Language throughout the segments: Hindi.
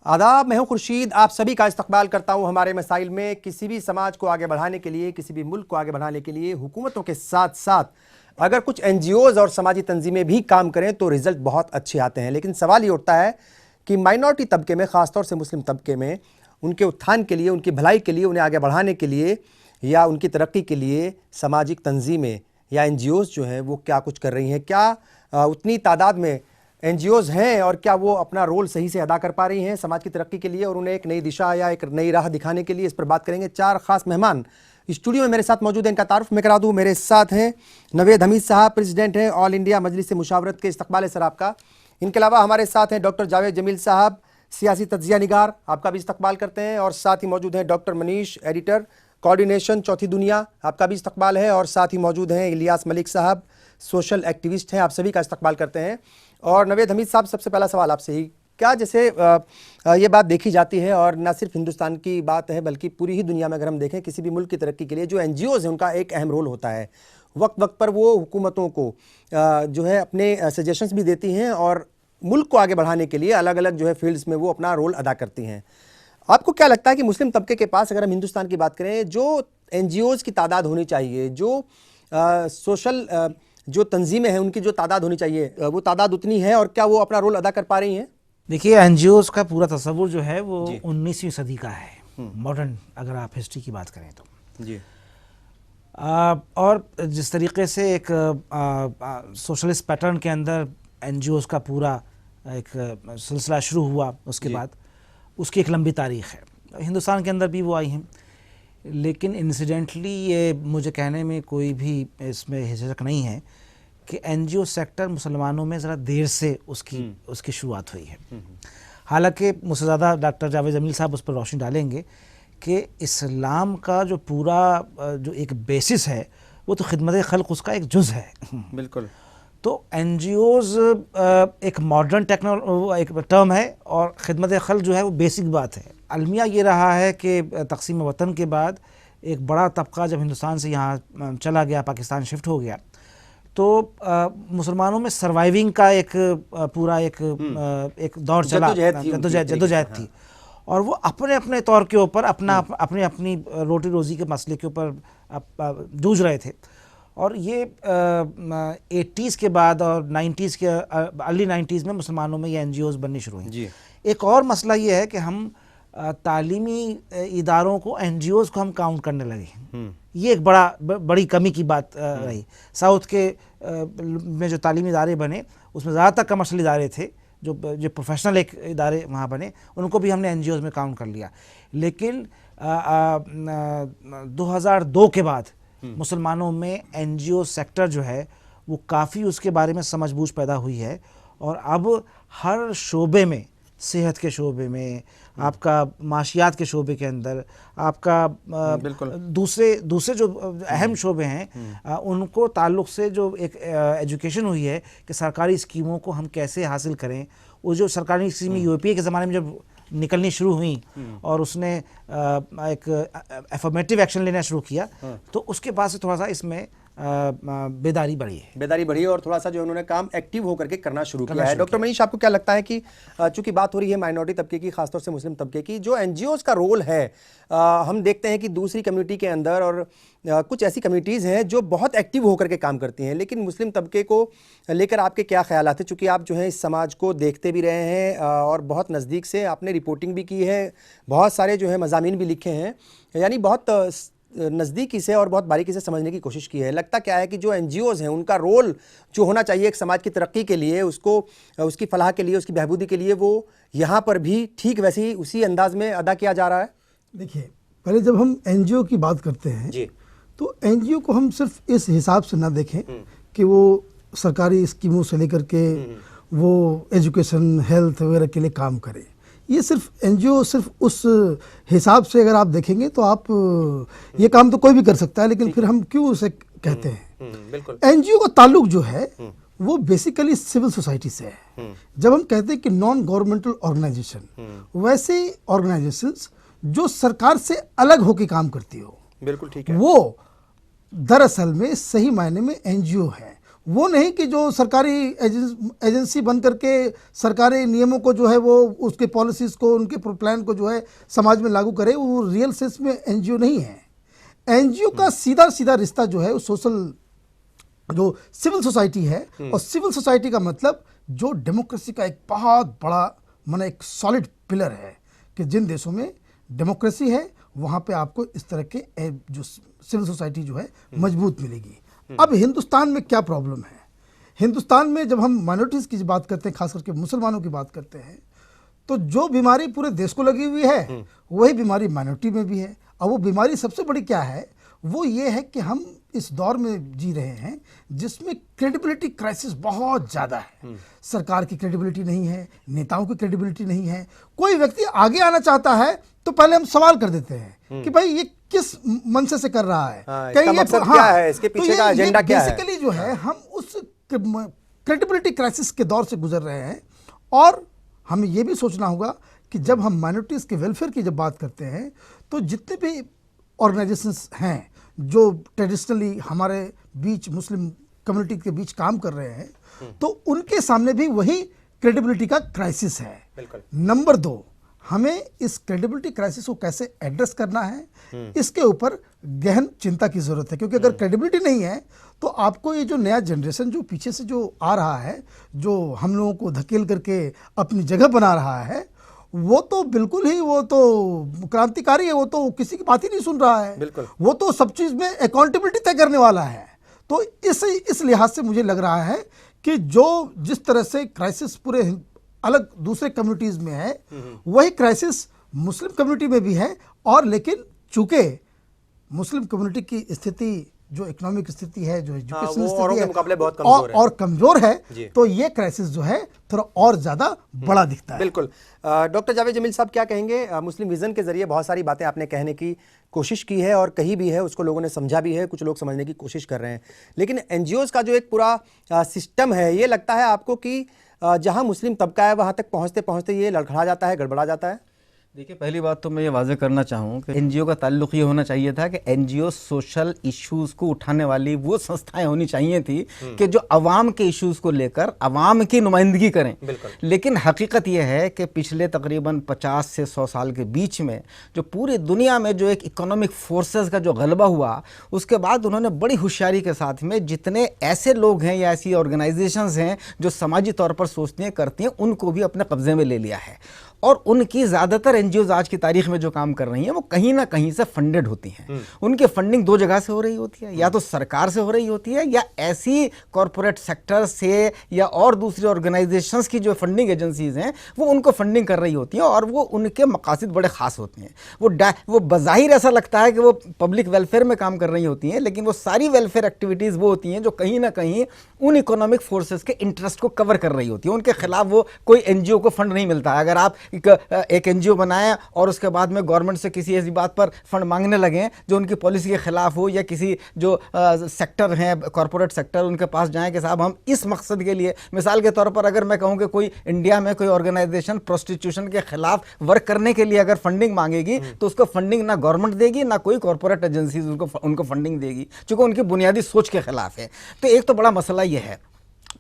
आदाब, मैं हूं खुर्शीद। आप सभी का इस्तकबाल करता हूं हमारे मसाइल में। किसी भी समाज को आगे बढ़ाने के लिए, किसी भी मुल्क को आगे बढ़ाने के लिए हुकूमतों के साथ साथ अगर कुछ एनजीओज और समाजी तंजीमें भी काम करें तो रिजल्ट बहुत अच्छे आते हैं। लेकिन सवाल ये उठता है कि माइनॉरिटी तबके में, ख़ासतौर से मुस्लिम तबके में, उनके उत्थान के लिए, उनकी भलाई के लिए, उन्हें आगे बढ़ाने के लिए या उनकी तरक्की के लिए सामाजिक तंजीमें या एनजीओज जो हैं वो क्या कुछ कर रही हैं? क्या उतनी तादाद में एनजीओज हैं और क्या वो अपना रोल सही से अदा कर पा रही हैं समाज की तरक्की के लिए और उन्हें एक नई दिशा या एक नई राह दिखाने के लिए? इस पर बात करेंगे। चार खास मेहमान स्टूडियो में मेरे साथ मौजूद हैं। इनका तारुफ मैं करा दूं। मेरे साथ हैं नवेद हमीद साहब, प्रेसिडेंट हैं ऑल इंडिया मजलिस मुशावरत के। इस्तकबाल है सर आपका। इनके अलावा हमारे साथ हैं डॉक्टर जावेद जमील साहब, सियासी तज्जिया निगार, आपका भी इस्तकबाल करते हैं। और साथ ही मौजूद हैं डॉक्टर मनीष, एडिटर कोऑर्डिनेशन चौथी दुनिया, आपका भी इस्तकबाल है। और साथ ही मौजूद हैं इलियास मलिक साहब, सोशल एक्टिविस्ट हैं, आप सभी का इस्तकबाल करते हैं। और नवेद हमीद साहब, सबसे पहला सवाल आपसे ही, क्या जैसे ये बात देखी जाती है और ना सिर्फ हिंदुस्तान की बात है बल्कि पूरी ही दुनिया में अगर हम देखें, किसी भी मुल्क की तरक्की के लिए जो एनजीओज हैं उनका एक अहम रोल होता है। वक्त वक्त पर वो हुकूमतों को जो है अपने सजेशंस भी देती हैं और मुल्क को आगे बढ़ाने के लिए अलग अलग जो है फील्ड्स में वो अपना रोल अदा करती हैं। आपको क्या लगता है कि मुस्लिम तबके के पास, अगर हम हिंदुस्तान की बात करें, जो एनजीओज की तादाद होनी चाहिए, जो सोशल जो तंजीमें हैं उनकी जो तादाद होनी चाहिए, वो तादाद उतनी है और क्या वो अपना रोल अदा कर पा रही हैं? देखिए, एनजीओज का पूरा तस्वुर जो है वो 19वीं सदी का है, मॉडर्न अगर आप हिस्ट्री की बात करें तो जी। और जिस तरीके से एक सोशलिस्ट पैटर्न के अंदर एनजीओज का पूरा एक सिलसिला शुरू हुआ, उसके बाद उसकी एक लंबी तारीख़ है। हिंदुस्तान के अंदर भी वो आई हैं, लेकिन इंसिडेंटली ये मुझे कहने में कोई भी इसमें हिचक नहीं है कि एनजीओ सेक्टर मुसलमानों में ज़रा देर से उसकी शुरुआत हुई है। हालांकि मुझसे ज़्यादा डॉक्टर जावेद जमील साहब उस पर रोशनी डालेंगे कि इस्लाम का जो पूरा जो एक बेसिस है वो तो खिदमत खल्क उसका एक जुज़ है। बिल्कुल। तो एनजीओज़ एक मॉडर्न एक टर्म है और खिदमत खल्क जो है वो बेसिक बात है। अलमिया ये रहा है कि तक़सीम वतन के बाद एक बड़ा तबका जब हिंदुस्तान से यहाँ चला गया, पाकिस्तान शिफ्ट हो गया, तो मुसलमानों में सर्वाइविंग का एक पूरा एक दौर चला, जद्दोजहद थी। और वो अपने अपने तौर के ऊपर अपनी रोटी रोज़ी के मसले के ऊपर जूझ रहे थे। और ये 80s के बाद और 90s के अर्ली 90s में मुसलमानों में ये एनजीओज़ बननी शुरू हुई। एक और मसला ये है कि हम तालीमी इदारों को, एनजीओज़ को हम काउंट करने लगे। ये एक बड़ी कमी की बात रही। साउथ के में जो तालीमी इदारे बने उसमें ज़्यादातर कमर्शियल इदारे थे, जो प्रोफेशनल एक इदारे वहाँ बने, उनको भी हमने एनजीओज़ में काउंट कर लिया। लेकिन 2002 के बाद मुसलमानों में एनजीओ सेक्टर जो है वो काफ़ी उसके बारे में समझबूझ पैदा हुई है। और अब हर शोबे में, सेहत के शोबे में, आपका माशियात के शोबे के अंदर, आपका दूसरे जो अहम शोबे हैं उनको ताल्लुक़ से जो एक एजुकेशन हुई है कि सरकारी स्कीमों को हम कैसे हासिल करें। वो जो सरकारी स्कीमें यूपीए के ज़माने में जब निकलनी शुरू हुई और उसने एक एफर्मेटिव एक्शन लेना शुरू किया, तो उसके बाद से थोड़ा सा इसमें बेदारी बढ़ी है और थोड़ा सा जो उन्होंने काम एक्टिव होकर के करना शुरू किया है। डॉक्टर मनीष, आपको क्या लगता है कि चूंकि बात हो रही है माइनॉरिटी तबके की, खासतौर से मुस्लिम तबके की, जो एनजीओज़ का रोल है, हम देखते हैं कि दूसरी कम्युनिटी के अंदर और कुछ ऐसी कम्युनिटीज़ हैं जो बहुत एक्टिव होकर के काम करती हैं, लेकिन मुस्लिम तबके को लेकर आपके क्या ख्यालात हैं? चूँकि आप जो है इस समाज को देखते भी रहे हैं और बहुत नज़दीक से आपने रिपोर्टिंग भी की है, बहुत सारे जो है मज़ामीन भी लिखे हैं, यानी बहुत नज़दीकी से और बहुत बारीकी से समझने की कोशिश की है। लगता क्या है कि जो एनजीओज़ हैं उनका रोल जो होना चाहिए एक समाज की तरक्की के लिए, उसको उसकी फलाह के लिए, उसकी बहबूदी के लिए, वो यहाँ पर भी ठीक वैसे ही उसी अंदाज में अदा किया जा रहा है? देखिए, पहले जब हम एनजीओ की बात करते हैं जी, तो एनजीओ को हम सिर्फ इस हिसाब से ना देखें कि वो सरकारी स्कीमों से लेकर के वो एजुकेशन, हेल्थ वगैरह के लिए काम करे। ये सिर्फ एनजीओ सिर्फ उस हिसाब से अगर आप देखेंगे तो आप ये काम तो कोई भी कर सकता है, लेकिन फिर हम क्यों उसे कहते हैं? बिल्कुल। एनजीओ का ताल्लुक जो है वो बेसिकली सिविल सोसाइटी से है। जब हम कहते हैं कि नॉन गवर्नमेंटल ऑर्गेनाइजेशन, वैसे ऑर्गेनाइजेशंस जो सरकार से अलग होकर काम करती हो, बिल्कुल ठीक है, वो दरअसल में सही मायने में एनजीओ है। वो नहीं कि जो सरकारी एजेंसी बन करके सरकारी नियमों को जो है वो उसके पॉलिसीज़ को उनके प्लान को जो है समाज में लागू करे, वो रियल सेंस में एनजीओ नहीं है। एनजीओ का सीधा सीधा रिश्ता जो है वो सोशल जो सिविल सोसाइटी है, और सिविल सोसाइटी का मतलब जो डेमोक्रेसी का एक बहुत बड़ा माने एक सॉलिड पिलर है कि जिन देशों में डेमोक्रेसी है वहाँ पे आपको इस तरह के जो सिविल सोसाइटी जो है मजबूत मिलेगी। अब हिंदुस्तान में क्या प्रॉब्लम है? हिंदुस्तान में जब हम माइनॉरिटीज़ की बात करते हैं, खास करके मुसलमानों की बात करते हैं, तो जो बीमारी पूरे देश को लगी हुई है वही बीमारी माइनॉरिटी में भी है। और वो बीमारी सबसे बड़ी क्या है? वो ये है कि हम इस दौर में जी रहे हैं जिसमें क्रेडिबिलिटी क्राइसिस बहुत ज़्यादा है। सरकार की क्रेडिबिलिटी नहीं है, नेताओं की क्रेडिबिलिटी नहीं है। कोई व्यक्ति आगे आना चाहता है तो पहले हम सवाल कर देते हैं कि भाई ये किस मनसे से कर रहा है, इसका मकसद क्या है, इसके पीछे का एजेंडा क्या है। बेसिकली जो है हम उस क्रेडिबिलिटी क्राइसिस के दौर से गुजर रहे हैं। और हमें ये भी सोचना होगा कि जब हम माइनॉरिटीज़ के वेलफेयर की जब बात करते हैं तो जितने भी ऑर्गेनाइजेशंस हैं जो ट्रेडिशनली हमारे बीच मुस्लिम कम्युनिटी के बीच काम कर रहे हैं, तो उनके सामने भी वही क्रेडिबिलिटी का क्राइसिस है। नंबर 2, हमें इस क्रेडिबिलिटी क्राइसिस को कैसे एड्रेस करना है, इसके ऊपर गहन चिंता की जरूरत है। क्योंकि अगर क्रेडिबिलिटी नहीं है तो आपको ये जो नया जनरेशन जो पीछे से जो आ रहा है, जो हम लोगों को धकेल करके अपनी जगह बना रहा है, वो तो बिल्कुल ही वो तो क्रांतिकारी है, वो तो किसी की बात ही नहीं सुन रहा है। वो तो सब चीज़ में अकाउंटेबिलिटी तय करने वाला है। तो इस लिहाज से मुझे लग रहा है कि जो जिस तरह से क्राइसिस पूरे अलग दूसरे कम्युनिटीज़ में है, वही क्राइसिस मुस्लिम कम्युनिटी में भी है। और लेकिन चूंकि मुस्लिम कम्युनिटी की स्थिति जो इकोनॉमिक स्थिति है, जो एजुकेशन स्थिति है, मुकाबले बहुत कमजोर है, और कमजोर है, तो ये क्राइसिस जो है थोड़ा और ज़्यादा बड़ा दिखता है। बिल्कुल। डॉक्टर जावेद जमील साहब क्या कहेंगे? मुस्लिम विजन के जरिए बहुत सारी बातें आपने कहने की कोशिश की है और कही भी है, उसको लोगों ने समझा भी है, कुछ लोग समझने की कोशिश कर रहे हैं। लेकिन एनजीओज़ का जो एक पूरा सिस्टम है, ये लगता है आपको कि जहां मुस्लिम तबका है वहां तक पहुंचते पहुंचते ये लड़खड़ा जाता है, गड़बड़ा जाता है? देखिए, पहली बात तो मैं ये वाज़ेह करना चाहूँ कि एनजीओ का ताल्लुक़ ये होना चाहिए था कि एनजीओ सोशल इश्यूज़ को उठाने वाली वो संस्थाएं होनी चाहिए थी कि जो अवाम के इश्यूज़ को लेकर अवाम की नुमाइंदगी करें। लेकिन हकीकत ये है कि पिछले तकरीबन 50 से 100 साल के बीच में जो पूरी दुनिया में जो एक इकोनॉमिक फोर्सेस का जो गलबा हुआ, उसके बाद उन्होंने बड़ी होशियारी के साथ में जितने ऐसे लोग हैं या ऐसी ऑर्गेनाइजेशंस हैं जो समाजी तौर पर सोचती हैं, करती हैं, उनको भी अपने कब्जे में ले लिया है। और उनकी ज़्यादातर एनजीओज़ आज की तारीख में जो काम कर रही हैं वो कहीं ना कहीं से फंडेड होती हैं। उनकी फंडिंग 2 जगह से हो रही होती है, या तो सरकार से हो रही होती है या ऐसी कॉरपोरेट सेक्टर से या और दूसरी ऑर्गेनाइजेशंस की जो फंडिंग एजेंसीज हैं वो उनको फंडिंग कर रही होती हैं। और वो उनके मकासद बड़े ख़ास होते हैं। वो बज़ाहिर ऐसा लगता है कि वो पब्लिक वेलफेयर में काम कर रही होती हैं, लेकिन वो सारी वेलफेयर एक्टिविटीज़ वो होती हैं जो कहीं ना कहीं उन इकोनॉमिक फोर्सेस के इंटरेस्ट को कवर कर रही होती है। उनके खिलाफ वो कोई एनजीओ को फंड नहीं मिलता। अगर आप एक एनजीओ बनाया और उसके बाद में गवर्नमेंट से किसी ऐसी बात पर फंड मांगने लगे जो उनकी पॉलिसी के खिलाफ हो, या किसी जो सेक्टर हैं कॉरपोरेट सेक्टर उनके पास जाएं कि साहब हम इस मकसद के लिए, मिसाल के तौर पर अगर मैं कहूँ कि कोई इंडिया में कोई ऑर्गेनाइजेशन प्रोस्टिट्यूशन के खिलाफ वर्क करने के लिए अगर फंडिंग मांगेगी तो उसको फंडिंग ना गवर्नमेंट देगी ना कोई कॉरपोरेट एजेंसीज उनको फंडिंग देगी, चूँकि उनकी बुनियादी सोच के खिलाफ है। तो एक तो बड़ा मसला ये है।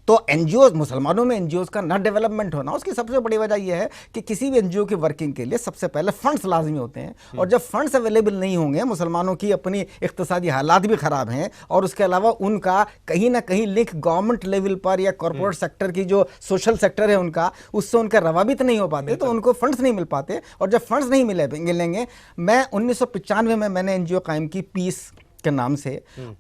तो एनजीओज़, मुसलमानों में एनजीओज़ का ना डेवलपमेंट होना, उसकी सबसे बड़ी वजह यह है कि किसी भी एनजीओ की वर्किंग के लिए सबसे पहले फंड्स लाजमी होते हैं। और जब फंड्स अवेलेबल नहीं होंगे, मुसलमानों की अपनी इक्तिसादी हालात भी ख़राब हैं और उसके अलावा उनका कहीं ना कहीं लिंक गवर्नमेंट लेवल पर या कॉर्पोरेट सेक्टर की जो सोशल सेक्टर है उनका, उससे उनका रवाबित नहीं हो पाते, तो उनको फंड्स नहीं मिल पाते। और जब फंड्स नहीं मिलेंगे, मैं 1995 में मैंने एनजीओ कायम की पीस के नाम से।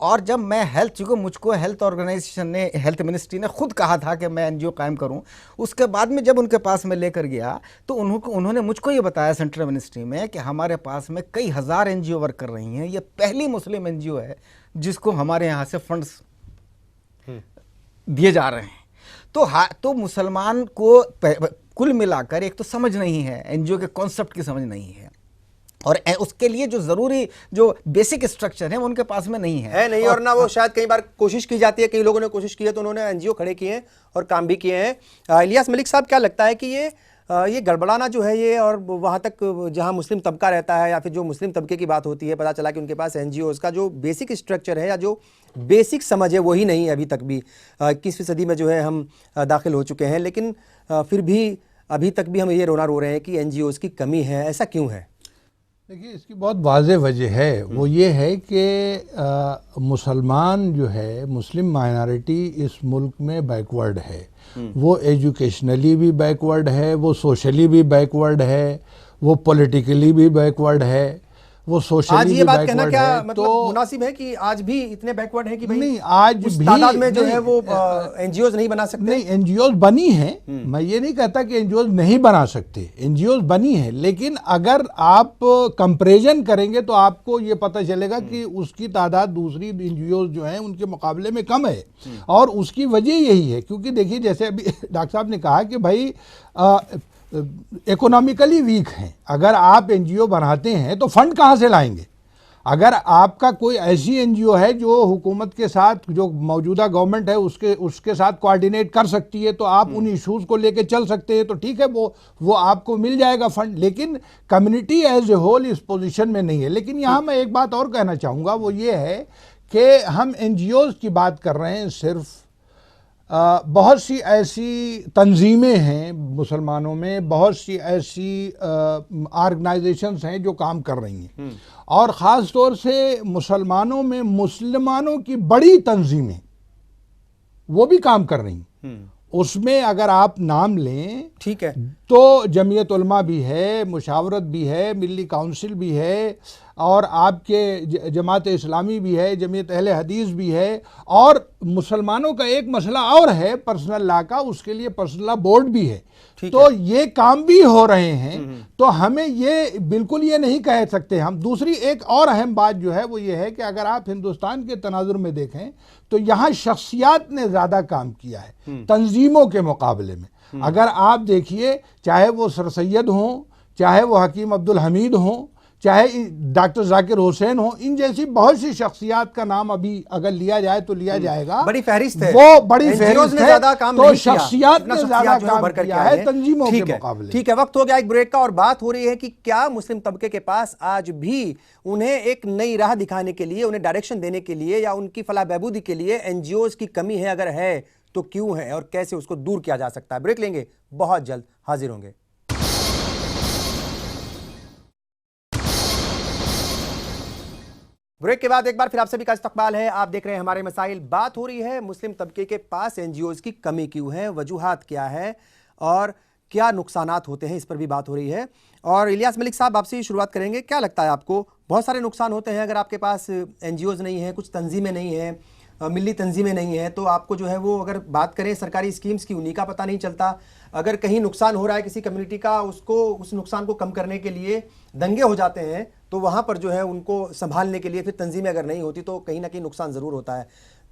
और जब मैं चूँकि मुझको हेल्थ ऑर्गेनाइजेशन ने, हेल्थ मिनिस्ट्री ने खुद कहा था कि मैं एनजीओ कायम करूं, उसके बाद में जब उनके पास मैं लेकर गया तो उन्होंने मुझको ये बताया सेंट्रल मिनिस्ट्री में कि हमारे पास में कई हज़ार एनजीओ वर्क कर रही हैं, ये पहली मुस्लिम एनजीओ है जिसको हमारे यहाँ से फंड्स दिए जा रहे हैं। तो मुसलमान को कुल मिलाकर एक तो समझ नहीं है, एनजीओ के कॉन्सेप्ट की समझ नहीं है, और उसके लिए जो ज़रूरी जो बेसिक स्ट्रक्चर है वो उनके पास में नहीं है। और ना वो शायद कई बार कोशिश की जाती है, कई लोगों ने कोशिश की है तो उन्होंने एनजीओ खड़े किए हैं और काम भी किए हैं। इलियास मलिक साहब, क्या लगता है कि ये ये गड़बड़ाना जो है ये, और वहाँ तक जहाँ मुस्लिम तबका रहता है या फिर जो मुस्लिम तबके की बात होती है, पता चला कि उनके पास एनजीओज़ का जो बेसिक स्ट्रक्चर है या जो बेसिक समझ है वही नहीं है अभी तक भी। 21वीं सदी में जो है हम दाखिल हो चुके हैं, लेकिन फिर भी अभी तक भी हम ये रोना रो रहे हैं कि एनजीओज़ की कमी है। ऐसा क्यों है? देखिए, इसकी बहुत वाज़ेह वजह है। वो ये है कि मुसलमान जो है, मुस्लिम माइनॉरिटी इस मुल्क में बैकवर्ड है। वो एजुकेशनली भी बैकवर्ड है, वो सोशली भी बैकवर्ड है, वो पॉलिटिकली भी बैकवर्ड है, वो सोशली आज ये भी बात कहना बैकवर्ड क्या है। मतलब मुनासिब है कि आज भी इतने बैकवर्ड है कि भाई नहीं, आज उस भी तादाद में जो नहीं, है वो एनजीओज़ नहीं बना सकते? नहीं, एनजीओज बनी हैं। मैं ये नहीं कहता कि एनजीओज नहीं बना सकते, एनजीओज बनी हैं, लेकिन अगर आप कंपैरिजन करेंगे तो आपको ये पता चलेगा कि उसकी तादाद दूसरी एनजीओज जो हैं उनके मुकाबले में कम है। और उसकी वजह यही है, क्योंकि देखिए, जैसे अभी डॉक्टर साहब ने कहा कि भाई इकोनॉमिकली वीक हैं। अगर आप एनजीओ बनाते हैं तो फंड कहाँ से लाएंगे? अगर आपका कोई ऐसी एनजीओ है जो हुकूमत के साथ, जो मौजूदा गवर्नमेंट है उसके साथ कोऑर्डिनेट कर सकती है, तो आप उन इश्यूज़ को लेके चल सकते हैं, तो ठीक है, वो आपको मिल जाएगा फंड। लेकिन कम्युनिटी एज ए होल इस पोजीशन में नहीं है। लेकिन यहाँ मैं एक बात और कहना चाहूँगा, वो ये है कि हम एनजीओज़ की बात कर रहे हैं सिर्फ। बहुत सी ऐसी तंजीमें हैं मुसलमानों में, बहुत सी ऐसी ऑर्गेनाइजेशंस हैं जो काम कर रही हैं, और ख़ास तौर से मुसलमानों में मुसलमानों की बड़ी तंजीमें वो भी काम कर रही हैं। उसमें अगर आप नाम लें, ठीक है, तो जमीयत उलमा भी है, मुशावरत भी है, मिली काउंसिल भी है, और आपके जमात इस्लामी भी है, जमीयत अहले हदीस भी है, और मुसलमानों का एक मसला और है पर्सनल लॉ का, उसके लिए पर्सनल लॉ बोर्ड भी है। तो ये काम भी हो रहे हैं। तो हमें ये बिल्कुल ये नहीं कह सकते हम। दूसरी एक और अहम बात जो है वो ये है कि अगर आप हिंदुस्तान के तनाजुर में देखें तो यहाँ शख्सियात ने ज़्यादा काम किया है तंजीमों के मुकाबले में। अगर आप देखिए, चाहे वो सर सैयद हों, चाहे वो हकीम अब्दुल हमीद हों, चाहे डॉक्टर जाकिर हुसैन हो, इन जैसी बहुत सी शख्सियात का नाम अभी अगर लिया जाए तो लिया जाएगा। बड़ी फहरिस्त है, वो बड़ी फहरिस्त है, ज्यादा काम तो नहीं शख्सियात ने ज्यादा काम भर किया है तंजीमों के मुकाबले। ठीक है, वक्त हो गया एक ब्रेक का, और बात हो रही है कि क्या मुस्लिम तबके के पास आज भी उन्हें एक नई राह दिखाने के लिए, उन्हें डायरेक्शन देने के लिए, या उनकी फलाह बहबूदी के लिए एनजीओज की कमी है? अगर है तो क्यों है और कैसे उसको दूर किया जा सकता है? ब्रेक लेंगे, बहुत जल्द हाजिर होंगे। ब्रेक के बाद एक बार फिर आप सभी का इस्तकबाल है। आप देख रहे हैं हमारे मसाइल। बात हो रही है मुस्लिम तबके के पास एनजीओज की कमी क्यों है, वजूहात क्या है और क्या नुकसानात होते हैं, इस पर भी बात हो रही है। और इलियास मलिक साहब, आपसे ही शुरुआत करेंगे। क्या लगता है आपको, बहुत सारे नुकसान होते हैं अगर आपके पास एनजीओज नहीं है, कुछ तंजीमें नहीं हैं, मिली तंजीमें नहीं हैं, तो आपको जो है वो, अगर बात करें सरकारी स्कीम्स की, उन्हीं का पता नहीं चलता। अगर कहीं नुकसान हो रहा है किसी कम्युनिटी का, उसको, उस नुकसान को कम करने के लिए दंगे हो जाते हैं, तो वहाँ पर जो है उनको संभालने के लिए फिर तंजीमें अगर नहीं होती तो कहीं ना कहीं नुकसान ज़रूर होता है।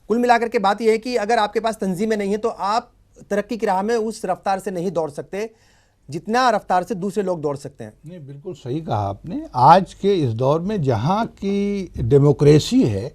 कुल मिलाकर के बात यह है कि अगर आपके पास तंजीमें नहीं है तो आप तरक्की की राह में उस रफ्तार से नहीं दौड़ सकते जितना रफ्तार से दूसरे लोग दौड़ सकते हैं। नहीं, बिल्कुल सही कहा आपने। आज के इस दौर में जहाँ की डेमोक्रेसी है,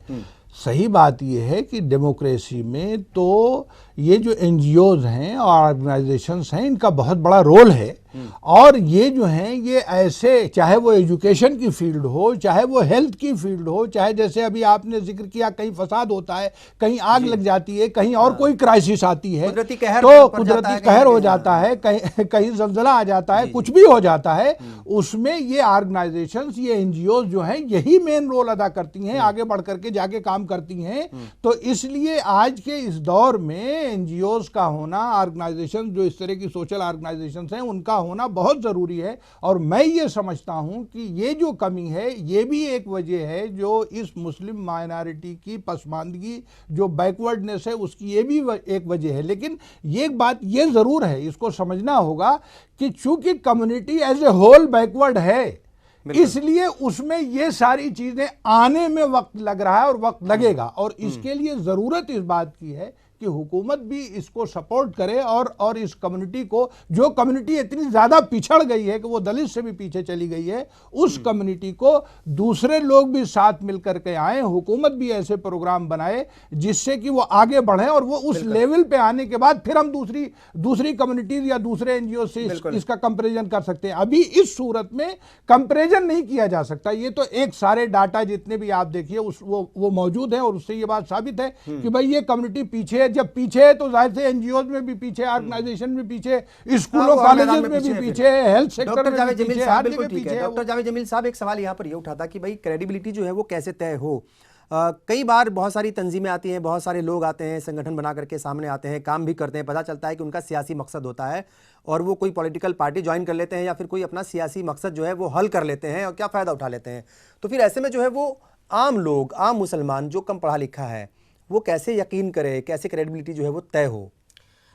सही बात यह है कि डेमोक्रेसी में तो ये जो एनजीओज हैं और ऑर्गेनाइजेशंस हैं, इनका बहुत बड़ा रोल है। और ये जो हैं, ये ऐसे, चाहे वो एजुकेशन की फील्ड हो, चाहे वो हेल्थ की फील्ड हो, चाहे जैसे अभी आपने जिक्र किया, कहीं फसाद होता है, कहीं आग लग जाती है, कहीं और कोई क्राइसिस आती है, कुदरती कहर तो कुदरती कहर हो जाता है, कहीं जल्जला आ जाता है, कुछ भी हो जाता है, उसमें ये ऑर्गेनाइजेशंस, ये एनजीओज जो हैं, यही मेन रोल अदा करती हैं, आगे बढ़ करके जाके काम करती हैं। तो इसलिए आज के इस दौर में एनजीओज का होना, ऑर्गेनाइजेशन जो इस तरह की सोशल ऑर्गेनाइजेशंस हैं, उनका होना बहुत ज़रूरी है। और मैं ये समझता हूँ कि ये जो कमी है, ये भी एक वजह है जो इस मुस्लिम माइनॉरिटी की पसमानदगी, जो बैकवर्डनेस है, उसकी ये भी एक वजह है। लेकिन ये बात ये ज़रूर है, इसको समझना होगा कि चूंकि community as a whole backward है, इसलिए उसमें ये सारी चीज़ें आने में वक्त लग रहा है और वक्त लगेगा। और इसके लिए ज़रूरत इस बात की है कि हुकूमत भी इसको सपोर्ट करे और इस कम्युनिटी को, जो कम्युनिटी इतनी ज़्यादा पिछड़ गई है कि वो दलित से भी पीछे चली गई है, उस कम्युनिटी को दूसरे लोग भी साथ मिलकर के आए, हुकूमत भी ऐसे प्रोग्राम बनाए जिससे कि वो आगे बढ़े और वो उस लेवल पे आने के बाद फिर हम दूसरी कम्युनिटीज या दूसरे एनजीओ से इसका कंपैरिजन कर सकते हैं। अभी इस सूरत में कंपैरिजन नहीं किया जा सकता। ये तो एक सारे डाटा जितने भी आप देखिए वो मौजूद है और उससे ये बात साबित है कि भाई ये कम्युनिटी पीछे है। जब पीछे है तो जाहिर से एनजीओ में भी पीछे, ऑर्गेनाइजेशन में पीछे, स्कूलों कॉलेजेस में भी पीछे, हेल्थ सेक्टर में भी पीछे, हर जगह पीछे है। डॉक्टर जावेद जमील साहब, एक सवाल यहाँ पर ये उठाता कि भाई क्रेडिबिलिटी जो है वो कैसे तय हो। कई बार बहुत सारी तंजीमें आती हैं, बहुत सारे लोग आते हैं, संगठन बना करके सामने आते हैं, काम भी करते हैं, पता चलता है कि उनका सियासी मकसद होता है और वो कोई पॉलिटिकल पार्टी ज्वाइन कर लेते हैं या फिर कोई अपना सियासी मकसद जो है वो हल कर लेते हैं और क्या फ़ायदा उठा लेते हैं। तो फिर ऐसे में जो है वो आम लोग, आम मुसलमान जो कम पढ़ा लिखा है, वो कैसे यकीन करे, कैसे क्रेडिबिलिटी जो है वो तय हो?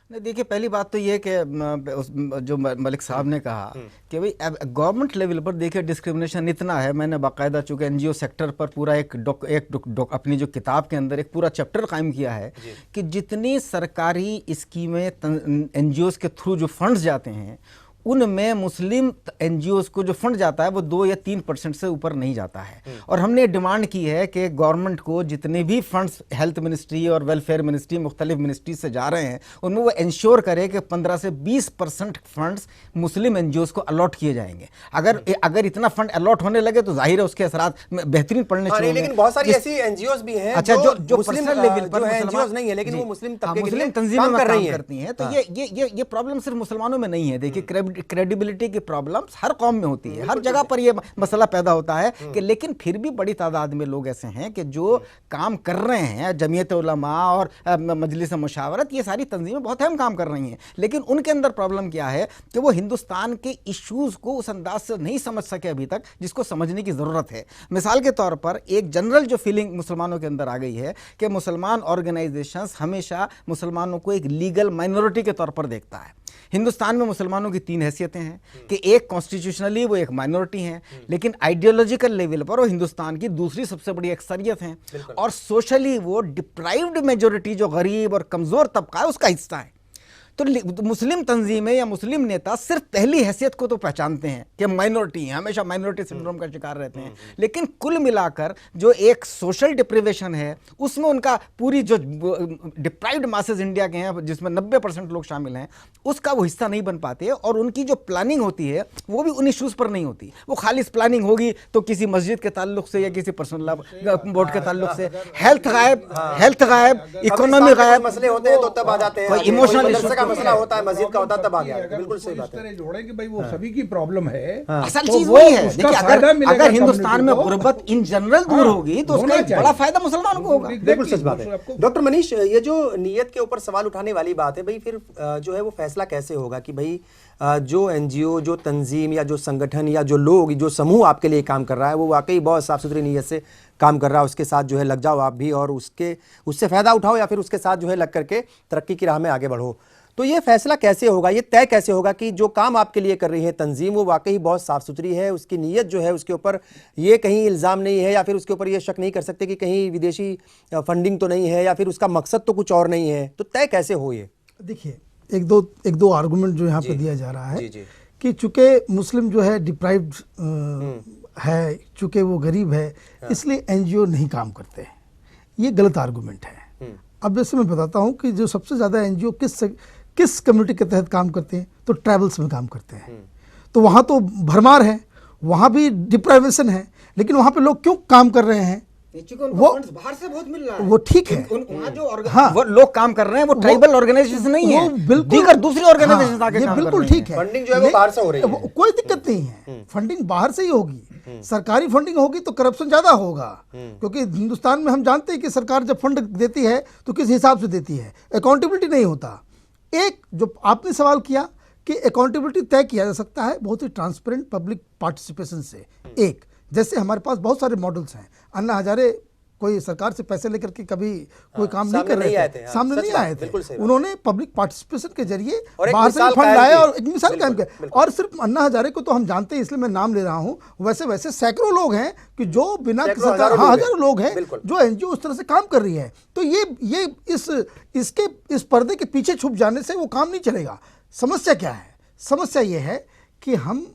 नहीं, देखिए पहली बात तो ये कि जो मलिक साहब ने कहा कि भाई गवर्नमेंट लेवल पर देखिए डिस्क्रिमिनेशन इतना है। मैंने बाकायदा चूँकि एनजीओ सेक्टर पर पूरा अपनी जो किताब के अंदर एक पूरा चैप्टर कायम किया है कि जितनी सरकारी स्कीमें एनजीओज के थ्रू जो फंड्स जाते हैं उनमें मुस्लिम एनजीओज को जो फंड जाता है वो 2 या 3% से ऊपर नहीं जाता है। और हमने डिमांड की है कि गवर्नमेंट को जितने भी फंड्स हेल्थ मिनिस्ट्री और वेलफेयर मिनिस्ट्री, मुख्तलिफ मिनिस्ट्री से जा रहे हैं, उनमें वो इंश्योर करे कि 15 से 20% फंड्स मुस्लिम एनजीओज को अलॉट किए जाएंगे। अगर इतना फंड अलॉट होने लगे तो जाहिर है उसके असरात बेहतरीन पड़ने चाहिए। लेकिन बहुत सारी ऐसी एनजीओज भी हैं अच्छा जो पर्सनल लेवल पर एनजीओज नहीं है लेकिन वो मुस्लिम तबके के लिए तंजीमें काम कर रही करती हैं। तो ये प्रॉब्लम सिर्फ मुसलमानों में नहीं है। देखिए क्रेडिबिलिटी की प्रॉब्लम्स हर कौम में होती है, हर जगह पर ये मसला पैदा होता है कि लेकिन फिर भी बड़ी तादाद में लोग ऐसे हैं कि जो काम कर रहे हैं, जमीयत उलमा और मजलिस मुशावरत, ये सारी तंजीमें बहुत अहम काम कर रही हैं, लेकिन उनके अंदर प्रॉब्लम क्या है कि वो हिंदुस्तान के इश्यूज को उस अंदाज से नहीं समझ सके अभी तक जिसको समझने की ज़रूरत है। मिसाल के तौर पर एक जनरल जो फीलिंग मुसलमानों के अंदर आ गई है कि मुसलमान ऑर्गेनाइजेशंस हमेशा मुसलमानों को एक लीगल माइनॉरिटी के तौर पर देखता है। हिंदुस्तान में मुसलमानों की 3 हैसियतें हैं कि एक कॉन्स्टिट्यूशनली वो एक माइनॉरिटी हैं, लेकिन आइडियोलॉजिकल लेवल पर वो हिंदुस्तान की दूसरी सबसे बड़ी अक्सरियत हैं, और सोशली वो डिप्राइव्ड मेजॉरिटी जो गरीब और कमज़ोर तबका है उसका हिस्सा है। तो मुस्लिम तंजीमें या मुस्लिम नेता सिर्फ पहली हैसियत को तो पहचानते हैं कि माइनॉरिटी हैं, हमेशा माइनॉरिटी सिंड्रोम का शिकार रहते हैं, लेकिन कुल मिलाकर जो एक सोशल डिप्रिवेशन है उसमें उनका पूरी जो डिप्राइव्ड मासेस इंडिया के हैं जिसमें 90% लोग शामिल हैं उसका वो हिस्सा नहीं बन पाते, और उनकी जो प्लानिंग होती है वो भी उन इश्यूज़ पर नहीं होती। वो खालिस प्लानिंग होगी तो किसी मस्जिद के ताल्लुक से या किसी पर्सनल बोर्ड के ताल्लुक से। हेल्थ गायब, इकोनॉमी गायब, मसले होते हैं तो तब आ जाते हैं, इमोशनल मसला होता है, मस्जिद का होता है तब आ गया। बिल्कुल सही बात है। जोड़े कि भाई वो सभी की प्रॉब्लम है, असल तो चीज वो वही है। उसका देखिए फायदा मिलेगा अगर हिंदुस्तान में कम्युनिटी को। गुर्बत इन जनरल दूर होगी तो उसका होना एक चाहिए। बड़ा फायदा मुसलमानों को होगा। बिल्कुल सच बात है। डॉक्टर मनीष, ये जो नीयत के ऊपर सवाल उठाने वाली बात है, भाई फिर जो है वो फैसला कैसे होगा कि भाई जो एनजीओ, जो तंजीम या जो संगठन या जो लोग, जो समूह आपके लिए काम कर रहा है वो वाकई बहुत साफ सुथरी नीयत से काम कर रहा है, उसके साथ जो है लग जाओ आप भी और उससे फ़ायदा उठाओ या फिर उसके साथ जो है लग करके तरक्की की राह में आगे बढ़ो। तो ये फैसला कैसे होगा, ये तय कैसे होगा कि जो काम आपके लिए कर रही है तंजीम वो वाकई बहुत साफ़ सुथरी है, उसकी नीयत जो है उसके ऊपर ये कहीं इल्ज़ाम नहीं है या फिर उसके ऊपर ये शक नहीं कर सकते कि कहीं विदेशी फंडिंग तो नहीं है या फिर उसका मकसद तो कुछ और नहीं है, तो तय कैसे हो ये? देखिए एक दो आर्गुमेंट जो यहाँ पे दिया जा रहा है कि चूंकि मुस्लिम जो है डिप्राइव्ड है, चूंकि वो गरीब है, इसलिए एनजीओ नहीं काम करते हैं, ये गलत आर्गुमेंट है। अब जैसे मैं बताता हूँ कि जो सबसे ज़्यादा एनजीओ किस कम्युनिटी के तहत काम करते हैं, तो ट्राइबल्स में काम करते हैं। तो वहाँ तो भरमार है, वहाँ भी डिप्राइवेशन है, लेकिन वहाँ पे लोग क्यों काम कर रहे हैं? वो बाहर से बहुत मिल रहा है, वो ठीक है, वहाँ जो वो लोग काम कर रहे हैं वो ट्राइबल ऑर्गेनाइजेशन नहीं है, दीगर दूसरी ऑर्गेनाइजेशन आके काम कर बिल्कुल रही हैं। ठीक है। फंडिंग जो है वो बाहर से हो रही है, कोई दिक्कत नहीं है, फंडिंग बाहर से ही होगी। सरकारी फंडिंग होगी तो करप्शन ज्यादा होगा, क्योंकि हिंदुस्तान में हम जानते हैं कि सरकार जब फंड देती है तो किस हिसाब से देती है, अकाउंटेबिलिटी नहीं होता। एक जो आपने सवाल किया कि अकाउंटेबिलिटी तय किया जा सकता है बहुत ही ट्रांसपेरेंट पब्लिक पार्टिसिपेशन से। एक जैसे हमारे पास बहुत सारे मॉडल्स हैं, अन्ना हजारे कोई सरकार से पैसे लेकर के कभी कोई काम नहीं सामने कर रहे नहीं आए थे, थे, हाँ, सामने सच नहीं बात, आए बिल्कुल थे। सही बात। उन्होंने पब्लिक पार्टिसिपेशन के जरिए और एक बाहर से मिसाल फंड कायम लाया की। और एक मिसाल कायम बिल्कुल, किया। बिल्कुल। और सिर्फ अन्ना हजारे को तो हम जानते हैं, इसलिए मैं नाम ले रहा हूँ। वैसे वैसे सैकड़ों लोग हैं कि जो बिना सैकड़ों, किसी हजारों हाँ लोग हैं। हजारों लोग हैं बिल्कुल। जो एनजीओ उस तरह से काम कर रही है। तो ये इस पर्दे के पीछे छुप जाने से वो काम नहीं चलेगा। समस्या क्या है? समस्या ये है कि हम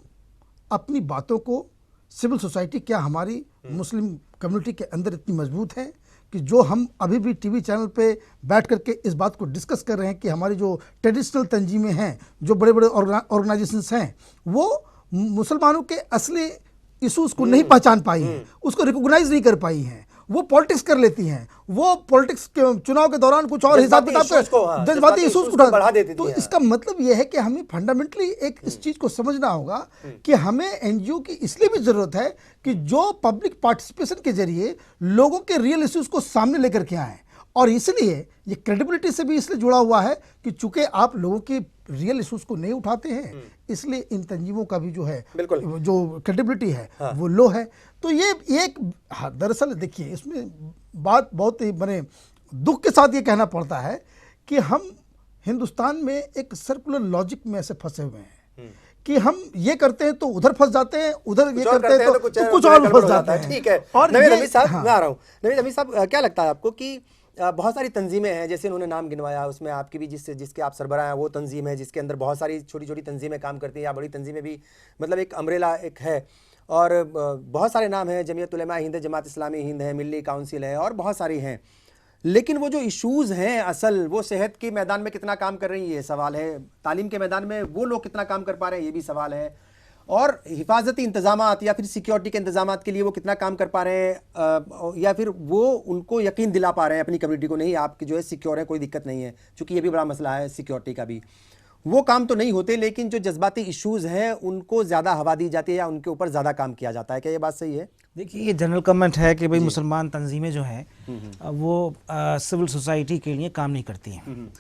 अपनी बातों को, सिविल सोसाइटी क्या हमारी मुस्लिम कम्युनिटी के अंदर इतनी मजबूत है कि जो हम अभी भी टीवी चैनल पे बैठ करके इस बात को डिस्कस कर रहे हैं कि हमारी जो ट्रेडिशनल तंजीमें हैं, जो बड़े बड़े ऑर्गेनाइजेशंस हैं, वो मुसलमानों के असली इशूज़ को नहीं पहचान पाई हैं, उसको रिकॉग्नाइज नहीं कर पाई हैं। वो पॉलिटिक्स कर लेती हैं, वो पॉलिटिक्स के चुनाव के दौरान कुछ और हिसाब किताब जज्बाती इशूज़ को बढ़ा देती। तो इसका मतलब यह है कि हमें फंडामेंटली एक इस चीज़ को समझना होगा कि हमें एनजीओ की इसलिए भी ज़रूरत है कि जो पब्लिक पार्टिसिपेशन के जरिए लोगों के रियल इश्यूज़ को सामने लेकर के आएँ। और इसलिए ये क्रेडिबिलिटी से भी इसलिए जुड़ा हुआ है कि चूंकि आप लोगों के रियल इश्यूज़ को नहीं उठाते हैं, इसलिए इन तंजीमों का भी जो है जो क्रेडिबिलिटी है वो लो है। तो ये एक दरअसल देखिए, इसमें बात बहुत ही बड़े दुख के साथ ये कहना पड़ता है कि हम हिंदुस्तान में एक सर्कुलर लॉजिक में ऐसे फंसे हुए हैं कि हम ये करते हैं तो उधर फंस जाते हैं, उधर ये करते हैं तो कुछ और फंस जाते हैं। ठीक है। और नवीद ये- हमीद साहब, हाँ। मैं आ रहा हूँ। नवीद हमीद साहब, क्या लगता है आपको कि बहुत सारी तंजीमें हैं, जैसे उन्होंने नाम गिनवाया, उसमें आपकी भी जिसके आप सरबराह हैं वो तंजीम है जिसके अंदर बहुत सारी छोटी छोटी तंजीमें काम करती हैं, या बड़ी तंजीमें भी, मतलब एक अम्ब्रेला एक है, और बहुत सारे नाम हैं, जमीयत उलमा हिंद है, जमात इस्लामी हिंद है, मिल्ली काउंसिल है, और बहुत सारी हैं। लेकिन वो जो इश्यूज़ हैं असल, वो सेहत के मैदान में कितना काम कर रही है, ये सवाल है। तालीम के मैदान में वो लोग कितना काम कर पा रहे हैं, ये भी सवाल है। और हिफाजती इंतजामात या फिर सिक्योरिटी के इंतजामात के लिए वो कितना काम कर पा रहे हैं, या फिर वो उनको यकीन दिला पा रहे हैं अपनी कम्युनिटी को, नहीं आपकी जो है सिक्योर है, कोई दिक्कत नहीं है, क्योंकि ये भी बड़ा मसला है सिक्योरिटी का भी। वो काम तो नहीं होते, लेकिन जो जज्बाती इश्यूज़ हैं उनको ज़्यादा हवा दी जाती है या उनके ऊपर ज़्यादा काम किया जाता है। क्या ये बात सही है? देखिए, ये जनरल कमेंट है कि भाई मुसलमान तंजीमें जो हैं वो सिविल सोसाइटी के लिए काम नहीं करती हैं।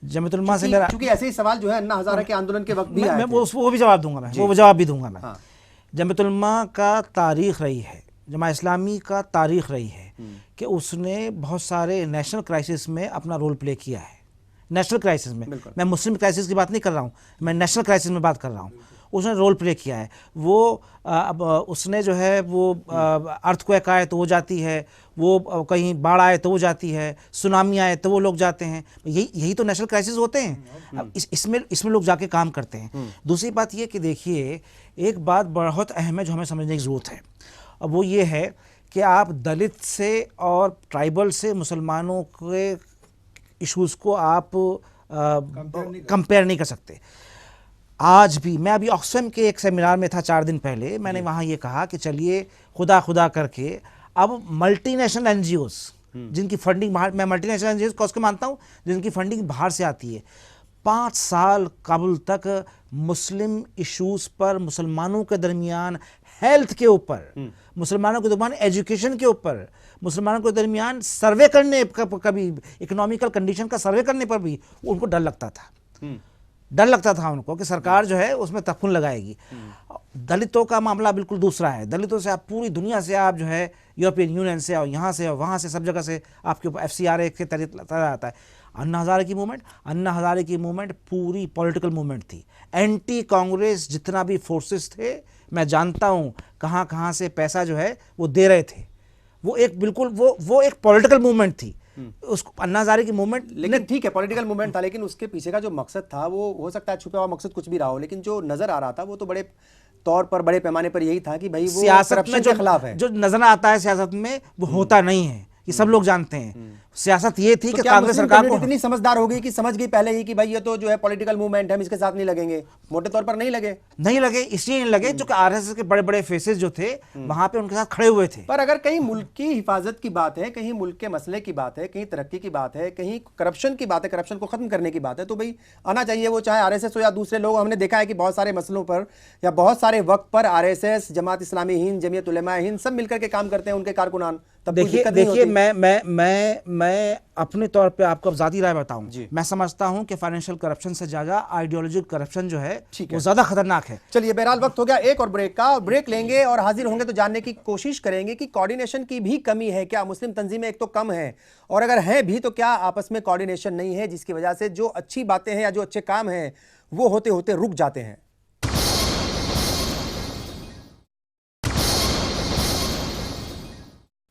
जमीयतुल से मेरा, क्योंकि ऐसे ही सवाल जो है अन्ना हजारा के आंदोलन के वक्त भी आए मैं थे। वो भी जवाब दूंगा, मैं वो जवाब भी दूंगा मैं। हाँ। जमीयतुल का तारीख रही है, जमा इस्लामी का तारीख रही है कि उसने बहुत सारे नेशनल क्राइसिस में अपना रोल प्ले किया है। नेशनल क्राइसिस में, मैं मुस्लिम क्राइसिस की बात नहीं कर रहा हूँ, मैं नेशनल क्राइसिस में बात कर रहा हूँ। उसने रोल प्ले किया है। वो अब उसने जो है वो अर्थक्वेक आए तो वो जाती है, वो कहीं बाढ़ आए तो वो जाती है, सुनामी आए तो वो लोग जाते हैं। यही तो नेशनल क्राइसिस होते हैं। अब इसमें लोग जाके काम करते हैं। दूसरी बात ये कि देखिए, एक बात बहुत अहम है जो हमें समझने की ज़रूरत है, अब वो ये है कि आप दलित से और ट्राइबल से मुसलमानों के इश्यूज़ को आप कंपेयर नहीं कर सकते। आज भी मैं अभी ऑक्सफैम के एक सेमिनार में था 4 दिन पहले, मैंने वहाँ ये कहा कि चलिए खुदा करके अब मल्टीनेशनल एनजीओज जिनकी फंडिंग बाहर, मैं मल्टीनेशनल एनजीओज को उसको मानता हूँ जिनकी फंडिंग बाहर से आती है, 5 साल कबल तक मुस्लिम इश्यूज़ पर, मुसलमानों के दरमियान हेल्थ के ऊपर, मुसलमानों के दरमियान एजुकेशन के ऊपर, मुसलमानों के दरमियान सर्वे करने, कभी इकोनॉमिकल कंडीशन का सर्वे करने पर भी उनको डर लगता था। डर लगता था उनको कि सरकार जो है उसमें तफुन लगाएगी। दलितों का मामला बिल्कुल दूसरा है। दलितों से आप पूरी दुनिया से, आप जो है यूरोपियन यूनियन से और यहाँ से और वहाँ से, सब जगह से आपके ऊपर FCRA के तहत आता है। अन्ना हज़ारे की मूवमेंट पूरी पॉलिटिकल मूवमेंट थी। एंटी कांग्रेस जितना भी फोर्सेस थे, मैं जानता हूँ कहाँ कहाँ से पैसा जो है वो दे रहे थे। वो एक बिल्कुल वो एक पॉलिटिकल मूवमेंट थी। उसको अन्ना हज़ारे की मूवमेंट, लेकिन ठीक है पॉलिटिकल मूवमेंट था, लेकिन उसके पीछे का जो मकसद था वो हो सकता है छुपा हुआ मकसद कुछ भी रहा हो, लेकिन जो नजर आ रहा था वो तो बड़े तौर पर, बड़े पैमाने पर यही था कि भाई वो सियासत में के खिलाफ है। जो नजर आता है सियासत में वो होता नहीं है, ये सब लोग जानते हैं। सियासत ये थी तो कि क्या कांग्रेस मुस्लिम सरकार को कम्युनिटी इतनी समझदार हो गई कि समझ गई पहले ही कि भाई ये तो जो है पॉलिटिकल मूवमेंट है, हम इसके साथ नहीं लगेंगे? मोटे तौर पर नहीं लगे। इसलिए नहीं लगे जो कि RSS के बड़े बड़े फेसेस जो थे वहां पे उनके साथ खड़े हुए थे। पर अगर कहीं मुल्क की हिफाजत की बात है, कहीं मुल्क के मसले की बात है, कहीं तरक्की की बात है, कहीं करप्शन की बात है, करप्शन को खत्म करने की बात है, तो भाई आना चाहिए, वो चाहे RSS हो या दूसरे लोग। हमने देखा है कि बहुत सारे मसलों पर या बहुत सारे वक्त पर RSS, जमात इस्लामी हिंद, जमीयत उलमा हिंद सब मिलकर के काम करते हैं, उनके कारकुनान तब कोई देखिए दिक्कत नहीं देखिए होती। मैं अपने तौर पे आपको अब ज़ाती राय बताऊं, जी। मैं समझता हूं कि फाइनेंशियल करप्शन से ज़्यादा आइडियोलॉजिकल करप्शन जो है ठीक वो है। ज़्यादा खतरनाक है। चलिए बहरहाल वक्त हो गया एक और ब्रेक का, और ब्रेक लेंगे और हाजिर होंगे तो जानने की कोशिश करेंगे कि कोऑर्डिनेशन की भी कमी है क्या। मुस्लिम तंजीमें एक तो कम है, और अगर हैं भी तो क्या आपस में कोऑर्डिनेशन नहीं है, जिसकी वजह से जो अच्छी बातें हैं या जो अच्छे काम हैं वो होते होते रुक जाते हैं।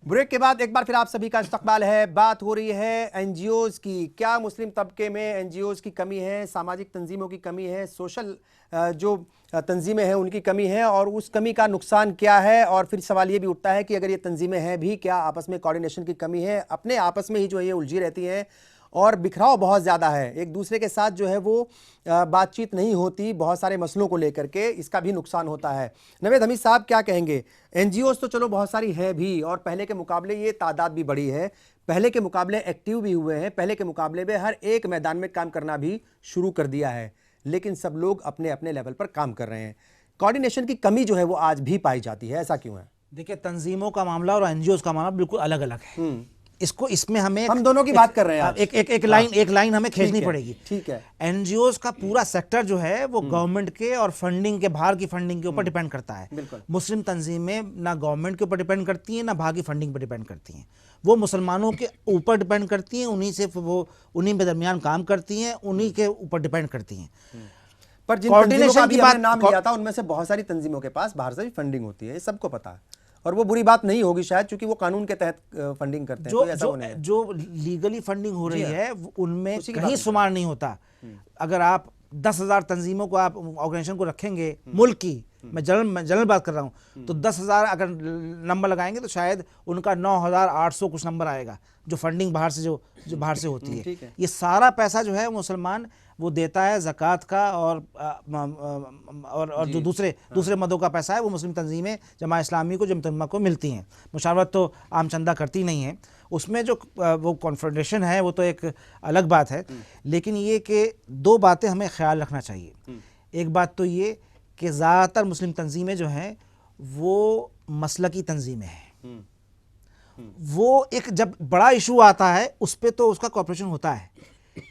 ब्रेक के बाद एक बार फिर आप सभी का इस्तकबाल है। बात हो रही है एनजीओज की। क्या मुस्लिम तबके में एनजीओज की कमी है, सामाजिक तंजीमों की कमी है, सोशल जो तंजीमें हैं उनकी कमी है, और उस कमी का नुकसान क्या है। और फिर सवाल ये भी उठता है कि अगर ये तंजीमें हैं भी, क्या आपस में कोऑर्डिनेशन की कमी है, अपने आपस में ही जो है ये उलझी रहती हैं और बिखराव बहुत ज़्यादा है, एक दूसरे के साथ जो है वो बातचीत नहीं होती बहुत सारे मसलों को लेकर के, इसका भी नुकसान होता है। नवेद हमीद साहब क्या कहेंगे? एनजीओज तो चलो बहुत सारी हैं भी, और पहले के मुकाबले ये तादाद भी बढ़ी है, पहले के मुकाबले एक्टिव भी हुए हैं, पहले के मुकाबले में हर एक मैदान में काम करना भी शुरू कर दिया है, लेकिन सब लोग अपने अपने लेवल पर काम कर रहे हैं। कोऑर्डिनेशन की कमी जो है वो आज भी पाई जाती है, ऐसा क्यों है? देखिए, तंजीमों का मामला और एनजीओज का मामला बिल्कुल अलग अलग है। इसको इसमें हमें हम दोनों की बात कर रहे हैं आज। एक लाइन हमें खींचनी है, पड़ेगी। ठीक है। एनजीओज का पूरा सेक्टर जो है वो गवर्नमेंट के और फंडिंग के, बाहर की फंडिंग के ऊपर डिपेंड करता है। बिल्कुल। मुस्लिम तंजीमें ना गवर्नमेंट के ऊपर डिपेंड करती हैं ना बाहर की फंडिंग पर डिपेंड करती हैं, वो मुसलमानों के ऊपर डिपेंड करती हैं, उन्हीं के दरमियान काम करती हैं, उन्हीं के ऊपर डिपेंड करती हैं। पर जिन तंजीमों का कोऑर्डिनेशन अभी की आपने बात नाम लिया था उनमें से बहुत सारी तंजीमों के पास बाहर से भी फंडिंग होती है, ये सबको पता है, और वो बुरी बात नहीं होगी शायद, क्योंकि वो कानून के तहत फंडिंग करते हैं, कोई ऐसा वो नहीं है। जो लीगली फंडिंग हो रही है उनमें उसी की कहीं बात शुमार नहीं होता। अगर आप 10,000 तंजीमों को, आप ऑर्गेनाइजेशन को रखेंगे मुल्क की, मैं जनरल बात कर रहा हूँ, तो 10,000 अगर नंबर लगाएंगे तो शायद उनका 9,800 कुछ नंबर आएगा, जो फंडिंग बाहर से जो बाहर से होती है। ये सारा पैसा जो है मुसलमान वो देता है ज़कात का, और जो दूसरे मदों का पैसा है वो मुस्लिम तंजीमें जमा इस्लामी को, जमत उलमा को मिलती हैं। मुशावरत तो आम चंदा करती नहीं है, उसमें जो वो कॉन्फ्रेंटेशन है वो तो एक अलग बात है। लेकिन ये कि दो बातें हमें ख्याल रखना चाहिए। एक बात तो ये कि ज़्यादातर मुस्लिम तंजीमें जो हैं वो मसलकी तंजीमें हैं। वो एक जब बड़ा इशू आता है उस पर तो उसका कॉपरेशन होता है,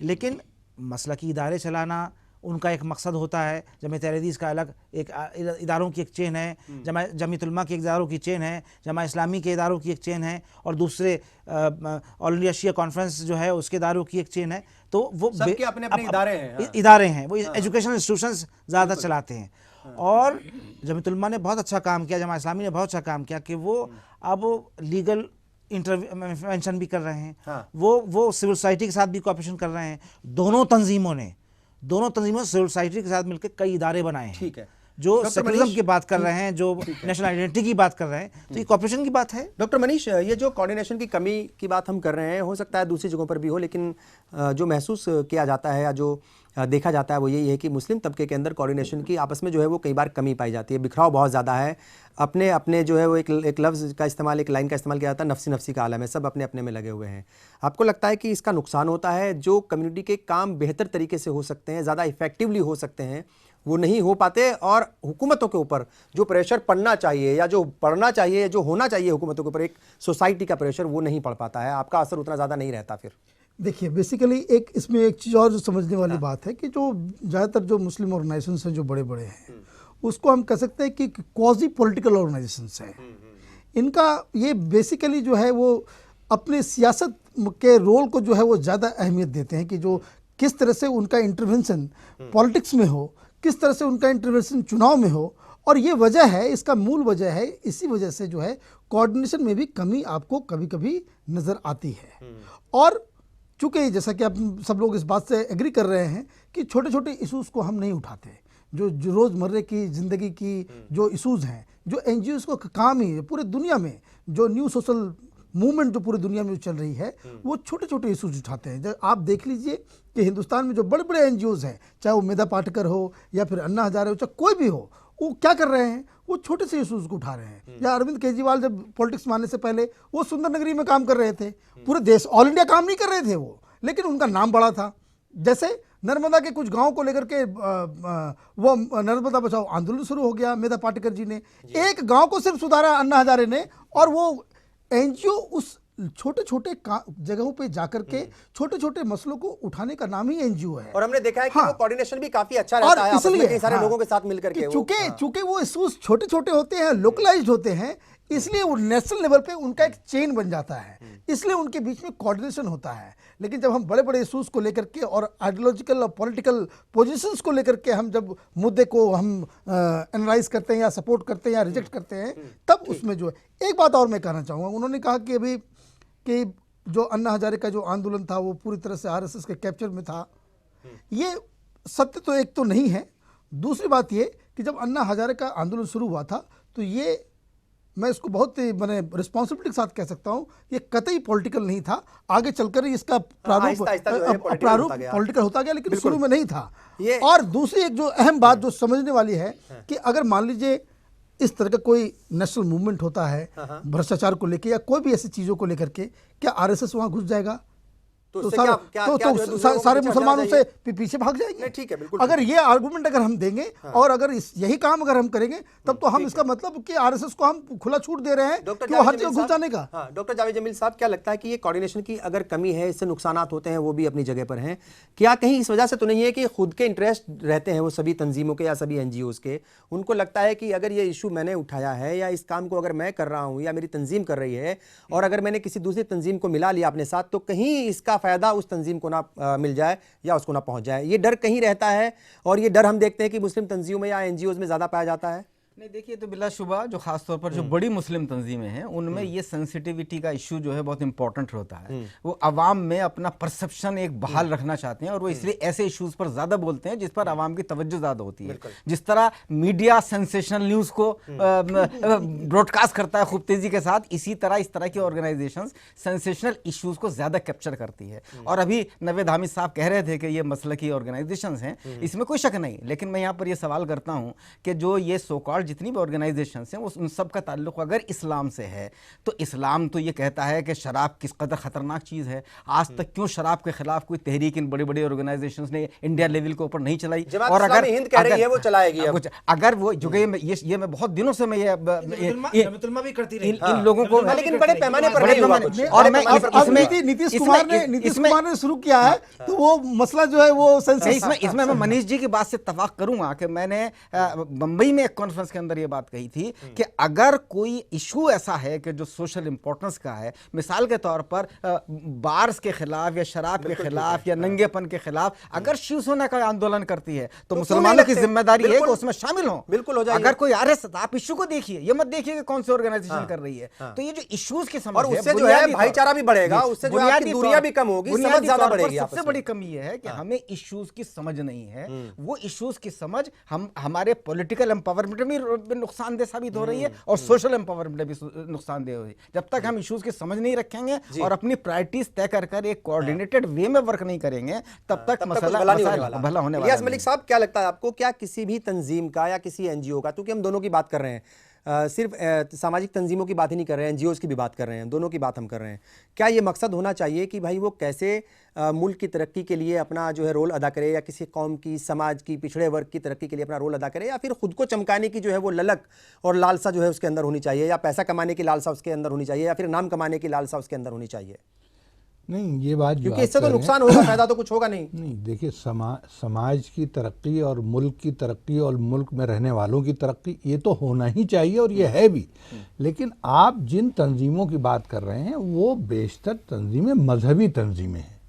लेकिन मसलकी इदारे चलाना उनका एक मकसद होता है। जमात हदीस का अलग एक इदारों की एक चेन है, जमीयत उलमा के इदारों की चेन है, जमा इस्लामी के इदारों की एक चेन है, और दूसरे ऑल इंडिया शिया कॉन्फ्रेंस जो है उसके इदारों की एक चेन है। तो वो सबके अपने अपने इदारे हैं, वो एजुकेशनल इंस्टीट्यूशंस ज़्यादा चलाते हैं। और जमीयत उलमा ने बहुत अच्छा काम किया, जमा इस्लामी ने बहुत अच्छा काम किया कि वो अब लीगल इंटरवेंशन भी कर रहे हैं। हाँ। वो सिविल सोसाइटी के साथ भी कोऑपरेशन कर रहे हैं। दोनों तंजीमों सिविल सोसाइटी के साथ मिलकर कई इदारे बनाए हैं। ठीक है। जो सेकुलरिज्म की बात कर रहे हैं, जो नेशनल आइडेंटिटी की बात कर रहे हैं, तो ये कॉपरेशन की बात है। डॉक्टर मनीष, ये जो कोऑर्डिनेशन की कमी की बात हम कर रहे हैं, हो सकता है दूसरी जगहों पर भी हो, लेकिन जो महसूस किया जाता है या जो देखा जाता है वो यही है कि मुस्लिम तबके के अंदर कोऑर्डिनेशन की आपस में जो है वो कई बार कमी पाई जाती है, बिखराव बहुत ज़्यादा है। अपने अपने जो है वो एक लफ्ज़ का इस्तेमाल, एक लाइन का इस्तेमाल किया जाता है, नफ्सी नफ्सी का आलम है, सब अपने अपने में लगे हुए हैं। आपको लगता है कि इसका नुकसान होता है? जो कम्युनिटी के काम बेहतर तरीके से हो सकते हैं, ज़्यादा इफेक्टिवली हो सकते हैं, वो नहीं हो पाते, और हुकूमतों के ऊपर जो प्रेशर पड़ना चाहिए या जो पड़ना चाहिए, जो होना चाहिए हुकूमतों के ऊपर, एक सोसाइटी का प्रेशर, वो नहीं पड़ पाता है, आपका असर उतना ज़्यादा नहीं रहता। फिर देखिए, बेसिकली एक इसमें एक चीज़ और जो समझने वाली बात है कि जो ज़्यादातर जो मुस्लिम ऑर्गेनाइजेशंस हैं जो बड़े बड़े हैं, उसको हम कह सकते हैं कि क्वाजी पॉलिटिकल ऑर्गेनाइजेशंस हैं। इनका ये बेसिकली जो है वो अपने सियासत के रोल को जो है वो ज़्यादा अहमियत देते हैं कि जो किस तरह से उनका इंटरवेंशन पॉलिटिक्स में हो, किस तरह से उनका इंटरवेंशन चुनाव में हो। और ये वजह है, इसका मूल वजह है, इसी वजह से जो है कोऑर्डिनेशन में भी कमी आपको कभी कभी नज़र आती है। और चूँकि जैसा कि आप सब लोग इस बात से एग्री कर रहे हैं कि छोटे छोटे इशूज़ को हम नहीं उठाते, जो रोज़मर्रे की ज़िंदगी की जो इशूज़ हैं, जो एनजीओज़ को काम ही है पूरे दुनिया में, जो न्यू सोशल मूवमेंट जो पूरी दुनिया में चल रही है, वो छोटे छोटे इशूज़ उठाते हैं। जब आप देख लीजिए कि हिंदुस्तान में जो बड़े बड़े एनजीओज़ हैं, चाहे वो मेधा पाटकर हो या फिर अन्ना हजारे हो, चाहे कोई भी हो, वो क्या कर रहे हैं, वो छोटे से इशूज़ को उठा रहे हैं। या अरविंद केजरीवाल जब पॉलिटिक्स में आने से पहले वो सुंदर नगरी में काम कर रहे थे, पूरे देश ऑल इंडिया काम नहीं कर रहे थे वो, लेकिन उनका नाम बड़ा था। जैसे नर्मदा के कुछ गांवों को लेकर के वो नर्मदा बचाओ आंदोलन शुरू हो गया, मेधा पाटकर जी ने एक गांव को सिर्फ सुधारा अन्ना हजारे ने, और वो एनजीओ उस छोटे छोटे जगहों पे जाकर के छोटे छोटे मसलों को उठाने का नाम ही एनजीओ है। और हमने देखा है कि हाँ। वो कोऑर्डिनेशन भी काफी अच्छा रहता है, आपस में कई सारे हाँ, लोगों के साथ मिलकर के चूंकि वो इश्यूज छोटे छोटे होते हैं, लोकलाइज्ड होते हैं, इसलिए वो नेशनल लेवल पे उनका एक चेन बन जाता है, इसलिए उनके बीच में कोऑर्डिनेशन होता है। लेकिन जब हम बड़े बड़े इश्यूज को लेकर के और आइडियोलॉजिकल और पॉलिटिकल पोजीशंस को लेकर के हम जब मुद्दे को हम एनालाइज करते हैं या सपोर्ट करते हैं या रिजेक्ट करते हैं, तब उसमें जो है। एक बात और मैं कहना चाहूँगा, उन्होंने कहा कि अभी कि जो अन्ना हजारे का जो आंदोलन था वो पूरी तरह से आरएसएस के कैप्चर में था, ये सत्य तो एक तो नहीं है। दूसरी बात ये कि जब अन्ना हजारे का आंदोलन शुरू हुआ था तो ये मैं इसको बहुत मैंने रिस्पॉन्सिबिलिटी के साथ कह सकता हूँ, ये कतई पॉलिटिकल नहीं था। आगे चलकर इसका प्रारूप पॉलिटिकल होता गया, लेकिन शुरू में नहीं था। और दूसरी एक जो अहम बात जो समझने वाली है कि अगर मान लीजिए इस तरह का कोई नेशनल मूवमेंट होता है भ्रष्टाचार को लेकर या कोई भी ऐसी चीजों को लेकर के, क्या आरएसएस वहां घुस जाएगा? तो सारे मुसलमानों से पीछे भाग जाएंगे। ठीक है, बिल्कुल। अगर ये आर्गुमेंट अगर हम देंगे और अगर यही काम अगर हम करेंगे, तब तो हम इसका मतलब कि आरएसएस को हम खुला छूट दे रहे हैं कि वो हर जगह घुस जाने का। डॉक्टर जावेद जमील साहब, क्या लगता है कि ये कोऑर्डिनेशन की अगर कमी है, इससे नुकसानात होते हैं, वो भी अपनी जगह पर हैं, क्या कहीं इस वजह से तो नहीं है कि खुद के इंटरेस्ट रहते हैं वो सभी तंजीमों के या सभी एनजीओज के? उनको लगता है कि अगर ये इशू मैंने उठाया है या इस काम को अगर मैं कर रहा हूं या मेरी तंजीम कर रही है और अगर मैंने किसी दूसरी तंजीम को मिला लिया अपने साथ, तो कहीं इसका फायदा उस तंजीम को ना मिल जाए या उसको ना पहुंच जाए। ये डर कहीं रहता है और ये डर हम देखते हैं कि मुस्लिम तंजीमों में या एनजीओज में ज्यादा पाया जाता है। नहीं, देखिए, तो बिलाशुबा जो खास तौर पर जो बड़ी मुस्लिम तंजीमें हैं उनमें ये सेंसिटिविटी का इशू जो है बहुत इंपॉर्टेंट होता है। वो अवाम में अपना परसेप्शन एक बहाल रखना चाहते हैं और वो इसलिए ऐसे इश्यूज पर ज्यादा बोलते हैं जिस पर अवाम की तवज्जो ज्यादा होती है। जिस तरह मीडिया सेंसेशनल न्यूज को ब्रॉडकास्ट करता है खूब तेजी के साथ, इसी तरह इस तरह की ऑर्गेनाइजेशंस सेंसेशनल इश्यूज को ज्यादा कैप्चर करती है। और अभी नवेद हामिद साहब कह रहे थे कि ये मसलकी ऑर्गेनाइजेशंस हैं, इसमें कोई शक नहीं। लेकिन मैं यहाँ पर यह सवाल करता हूँ कि जो ये सो कॉल्ड जितनी भी ऑर्गेनाइजेशंस हैं उन सब का ताल्लुक अगर इस्लाम से है, तो इस्लाम तो ये कहता है कि शराब किस कदर खतरनाक चीज़ है। आज तक क्यों शराब के खिलाफ कोई तहरीक इन बड़ी बड़ी ऑर्गेनाइजेशंस ने इंडिया लेवल के ऊपर नहीं चलाई? और अगर हिंद कह रही है वो चलाएगी। अगर वो जो ये मैं बहुत दिनों से मैं भी करती रही इन लोगों को, लेकिन बड़े पैमाने पर नहीं हुआ कुछ। और मैं इसमें नीतीश कुमार ने शुरू किया है, तो वो मसला जो है वो इसमें मैं मनीष जी की बात से इत्तफाक करूंगा कि मैंने बंबई में एक कॉन्फ्रेंस के अंदर ये बात कही थी कि अगर कोई इशू ऐसा है कि जो सोशल इंपॉर्टेंस का है, मिसाल के तौर पर बार्स के खिलाफ या शराब के खिलाफ या नंगेपन के खिलाफ अगर शिवसेना का आंदोलन करती है तो मुसलमानों की जिम्मेदारी है कि उसमें शामिल हो। बिल्कुल हो जाएगी। अगर कोई आरएसएस, आप इशू को देखिए, ये मत देखिए कि कौन सी ऑर्गेनाइजेशन कर रही है। तो ये जो इश्यूज की समझ और उससे जो है भाईचारा भी बढ़ेगा, उससे जो है दूरियां भी कम होगी, समझ ज्यादा बढ़ेगी। सबसे बड़ी कमी ये है कि हमें इश्यूज की समझ नहीं है। वो इश्यूज की समझ हम हमारे पॉलिटिकल एम्पावरमेंट में नुकसानदेह साबित हो रही है और सोशल एम्पावरमेंट भी नुकसानदेह हो रही है। जब तक हम इश्यूज की समझ नहीं रखेंगे और अपनी प्रायोरिटीज तय कर एक कोऑर्डिनेटेड वे में वर्क नहीं करेंगे, तब तक मसला भला होने वाला। मलिक साहब, क्या लगता है आपको, क्या किसी भी तंजीम का या किसी एनजीओ का, क्योंकि हम दोनों की बात कर रहे हैं, सिर्फ सामाजिक तंजीमों की बात ही नहीं कर रहे हैं, एनजीओज़ की भी बात कर रहे हैं, दोनों की बात हम कर रहे हैं, क्या ये मकसद होना चाहिए कि भाई वो कैसे मुल्क की तरक्की के लिए अपना जो है रोल अदा करे, या किसी कौम की, समाज की, पिछड़े वर्ग की तरक्की के लिए अपना रोल अदा करे, या फिर खुद को चमकाने की जो है वो ललक और लालसा जो है उसके अंदर होनी चाहिए, या पैसा कमाने की लालसा उसके अंदर होनी चाहिए, या फिर नाम कमाने की लालसा उसके अंदर होनी चाहिए? नहीं, ये बात क्योंकि इससे तो नुकसान होगा, फायदा तो कुछ होगा नहीं। नहीं, देखिए, समाज की तरक्की और मुल्क की तरक्की और मुल्क में रहने वालों की तरक्की ये तो होना ही चाहिए और ये है भी। लेकिन आप जिन तंजीमों की बात कर रहे हैं वो बेशतर तंजीमें मजहबी तंजीमें हैं।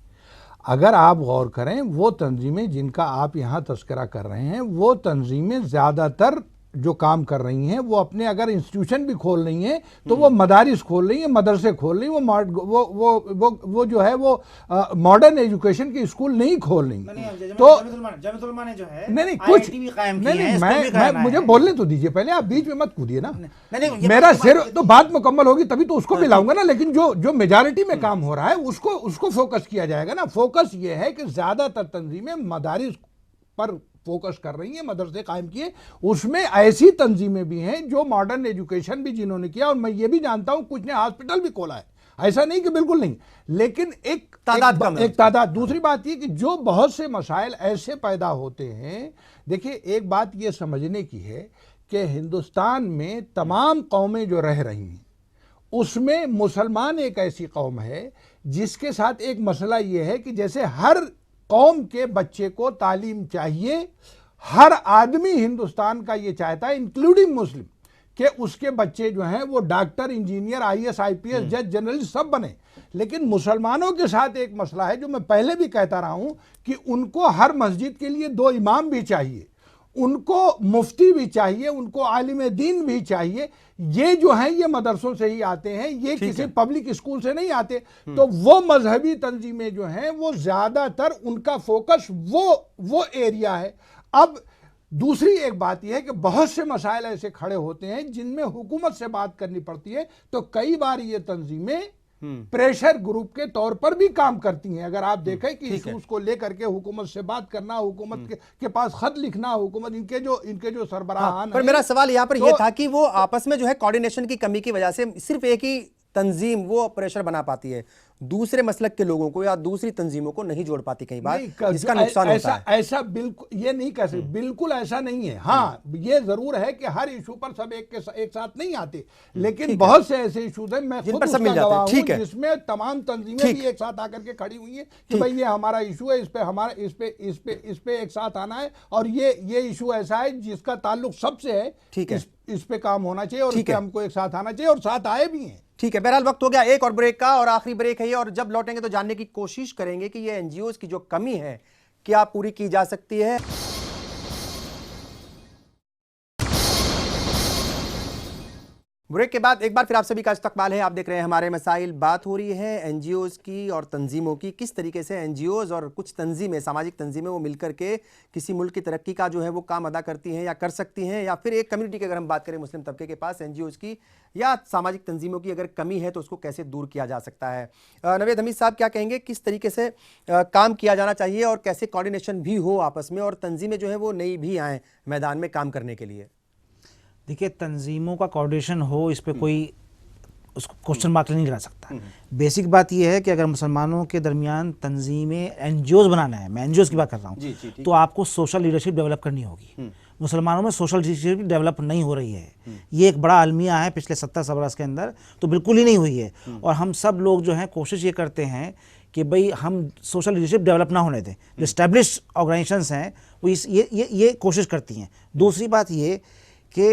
अगर आप गौर करें, वो तंजीमें जिनका आप यहाँ तस्करा कर रहे हैं, वो तंजीमें ज़्यादातर जो काम कर रही हैं वो अपने अगर इंस्टीट्यूशन भी खोल रही हैं तो वो मदारिस खोल रही हैं, मदरसे खोल रही हैं, वो जो है वो मॉडर्न एजुकेशन के स्कूल नहीं खोल रही। तो जमीयतुलमा ने जो है नहीं कुछ मैं मुझे बोलने तो दीजिए पहले, आप बीच में मत कूदिए ना। मेरा सिर तो बात मुकम्मल होगी तभी तो उसको भी लाऊंगा ना। लेकिन जो मेजॉरिटी में काम हो रहा है उसको फोकस किया जाएगा ना। फोकस ये है कि ज्यादातर तंजीमें मदारिस पर फोकस कर रही हैं, मदरसे कायम किए। उसमें ऐसी तंजीमें भी हैं जो मॉडर्न एजुकेशन भी जिन्होंने किया, और मैं ये भी जानता हूं कुछ ने हॉस्पिटल भी खोला है, ऐसा नहीं कि बिल्कुल नहीं, लेकिन एक तादाद। दूसरी बात ये कि जो बहुत से मसाइल ऐसे पैदा होते हैं, देखिए एक बात ये समझने की है कि हिंदुस्तान में तमाम कौमें जो रह रही हैं उसमें मुसलमान एक ऐसी कौम है जिसके साथ एक मसला ये है कि जैसे हर कौम के बच्चे को तालीम चाहिए, हर आदमी हिंदुस्तान का ये चाहता है इंक्लूडिंग मुस्लिम कि उसके बच्चे जो हैं वो डॉक्टर, इंजीनियर, आईएएस, आईपीएस, जज, जर्नलिस्ट सब बने। लेकिन मुसलमानों के साथ एक मसला है जो मैं पहले भी कहता रहा हूं कि उनको हर मस्जिद के लिए 2 इमाम भी चाहिए, उनको मुफ्ती भी चाहिए, उनको आलिम दीन भी चाहिए। ये जो हैं ये मदरसों से ही आते हैं, ये किसी पब्लिक स्कूल से नहीं आते। तो वो मजहबी तंजीमें जो हैं वो ज्यादातर उनका फोकस वो एरिया है। अब दूसरी एक बात यह है कि बहुत से मसाइल ऐसे खड़े होते हैं जिनमें हुकूमत से बात करनी पड़ती है, तो कई बार ये तंजीमें प्रेशर ग्रुप के तौर पर भी काम करती हैं। अगर आप देखें कि इश्यूज को लेकर के हुकूमत से बात करना, हुकूमत के पास खत लिखना, हुकूमत इनके जो सरबराहान पर मेरा सवाल यहाँ पर यह था कि वो आपस में जो है कोऑर्डिनेशन की कमी की वजह से सिर्फ एक ही तंजीम वो प्रेशर बना पाती है, दूसरे मसलक के लोगों को या दूसरी तंजीमों को नहीं जोड़ पाती। कई बार इसका नुकसान होता है। ऐसा बिल्कुल ये नहीं कह सकते, बिल्कुल ऐसा नहीं है। हाँ, ये जरूर है कि हर इशू पर सब एक साथ नहीं आते, लेकिन बहुत से ऐसे इश्यूज हैं, मैं खुद उसका गवाह हूं, जिसमें तमाम तंजीमें भी एक साथ आकर के खड़ी हुई हैं कि भाई ये हमारा इशू है, इस पे एक साथ आना है, और ये इशू ऐसा है जिसका ताल्लुक सबसे है, इस पे काम होना चाहिए और इस पे हमको एक साथ आना चाहिए, और साथ आए भी हैं। ठीक है, बहरहाल वक्त हो गया एक और ब्रेक का, और आखिरी ब्रेक है ये, और जब लौटेंगे तो जानने की कोशिश करेंगे कि ये एनजीओज की जो कमी है क्या पूरी की जा सकती है। ब्रेक के बाद एक बार फिर आप सभी का इस्तकबाल है। आप देख रहे हैं हमारे मसाइल। बात हो रही है एनजीओज की और तंजीमों की, किस तरीके से एनजीओज और कुछ तंजीमें, सामाजिक तंजीमें, वो मिलकर के किसी मुल्क की तरक्की का जो है वो काम अदा करती हैं या कर सकती हैं, या फिर एक कम्युनिटी की अगर हम बात करें मुस्लिम तबके के पास एनजीओज की या सामाजिक तंजीमों की अगर कमी है तो उसको कैसे दूर किया जा सकता है। नवेद हमीद साहब क्या कहेंगे, किस तरीके से काम किया जाना चाहिए और कैसे कोऑर्डिनेशन भी हो आपस में, और तंजीमें जो है वो नई भी आएँ मैदान में काम करने के लिए। देखिए, तंजीमों का कोऑर्डिनेशन हो, इस पर कोई उसको क्वेश्चन मार्क नहीं लगा सकता। बेसिक बात यह है कि अगर मुसलमानों के दरमियान तंजीमें, एनजीओज बनाना है, मैं एनजीओज की बात कर रहा हूँ, तो आपको सोशल लीडरशिप डेवलप करनी होगी। मुसलमानों में सोशल लीडरशिप डेवलप नहीं हो रही है, ये एक बड़ा अलमिया है पिछले 70 बरस के अंदर, तो बिल्कुल ही नहीं हुई है। और हम सब लोग जो हैं कोशिश ये करते हैं कि भाई हम सोशल लीडरशिप डेवलप ना होने दें। जो एस्टैब्लिश्ड ऑर्गेनाइजेशंस हैं वो ये कोशिश करती हैं। दूसरी बात ये कि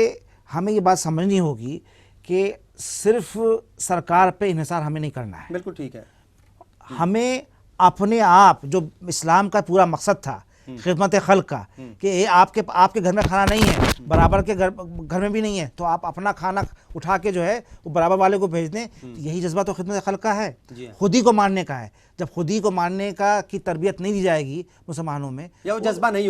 हमें ये बात समझनी होगी कि सिर्फ सरकार पे इन्हिसार हमें नहीं करना है। बिल्कुल ठीक है। हमें अपने आप, जो इस्लाम का पूरा मकसद था खिदमत खल्क का, कि ये आपके घर में खाना नहीं है, बराबर के घर में भी नहीं है, तो आप अपना खाना उठा के जो है वो बराबर वाले को भेज दें, तो यही जज्बा तो खिदमत खल्क का है, खुद ही को मानने का है। जब खुद ही को मानने का की तरबियत नहीं दी जाएगी मुसलमानों में, या वो जज्बा नहीं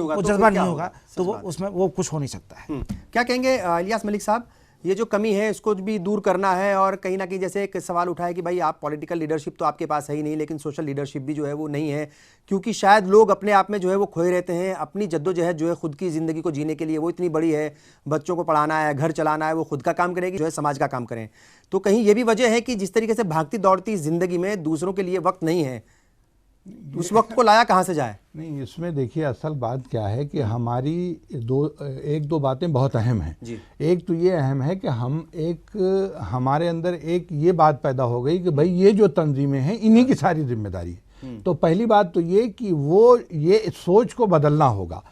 होगा, तो वो उसमें वो कुछ हो नहीं सकता है। क्या कहेंगे इलियास मलिक साहब, ये जो कमी है इसको भी दूर करना है, और कहीं ना कहीं जैसे एक सवाल उठा है कि भाई आप पॉलिटिकल लीडरशिप तो आपके पास है ही नहीं, लेकिन सोशल लीडरशिप भी जो है वो नहीं है, क्योंकि शायद लोग अपने आप में जो है वो खोए रहते हैं। अपनी जद्दोजहद जो है खुद की ज़िंदगी को जीने के लिए वो इतनी बड़ी है, बच्चों को पढ़ाना है, घर चलाना है, वो खुद का काम करेगी, जो है समाज का काम करें। तो कहीं ये भी वजह है कि जिस तरीके से भागती दौड़ती ज़िंदगी में दूसरों के लिए वक्त नहीं है, उस वक्त को लाया कहाँ से जाए? नहीं, इसमें देखिए असल बात क्या है कि हमारी एक दो बातें बहुत अहम हैं। एक तो ये अहम है कि हमारे अंदर एक ये बात पैदा हो गई कि भाई ये जो तंजीमें हैं इन्हीं की सारी जिम्मेदारी है। तो पहली बात तो ये कि वो ये सोच को बदलना होगा,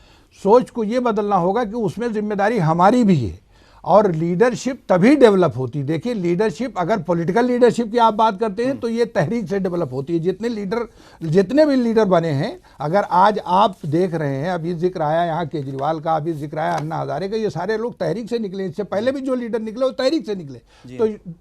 सोच को ये बदलना होगा कि उसमें जिम्मेदारी हमारी भी है, और लीडरशिप तभी डेवलप होती है। देखिए, लीडरशिप, अगर पॉलिटिकल लीडरशिप की आप बात करते हैं तो ये तहरीक से डेवलप होती है। जितने भी लीडर बने हैं, अगर आज आप देख रहे हैं, अभी जिक्र आया यहाँ केजरीवाल का, अभी जिक्र आया अन्ना हजारे का, ये सारे लोग तहरीक से निकले। इससे पहले भी जो लीडर निकले वो तहरीक से निकले।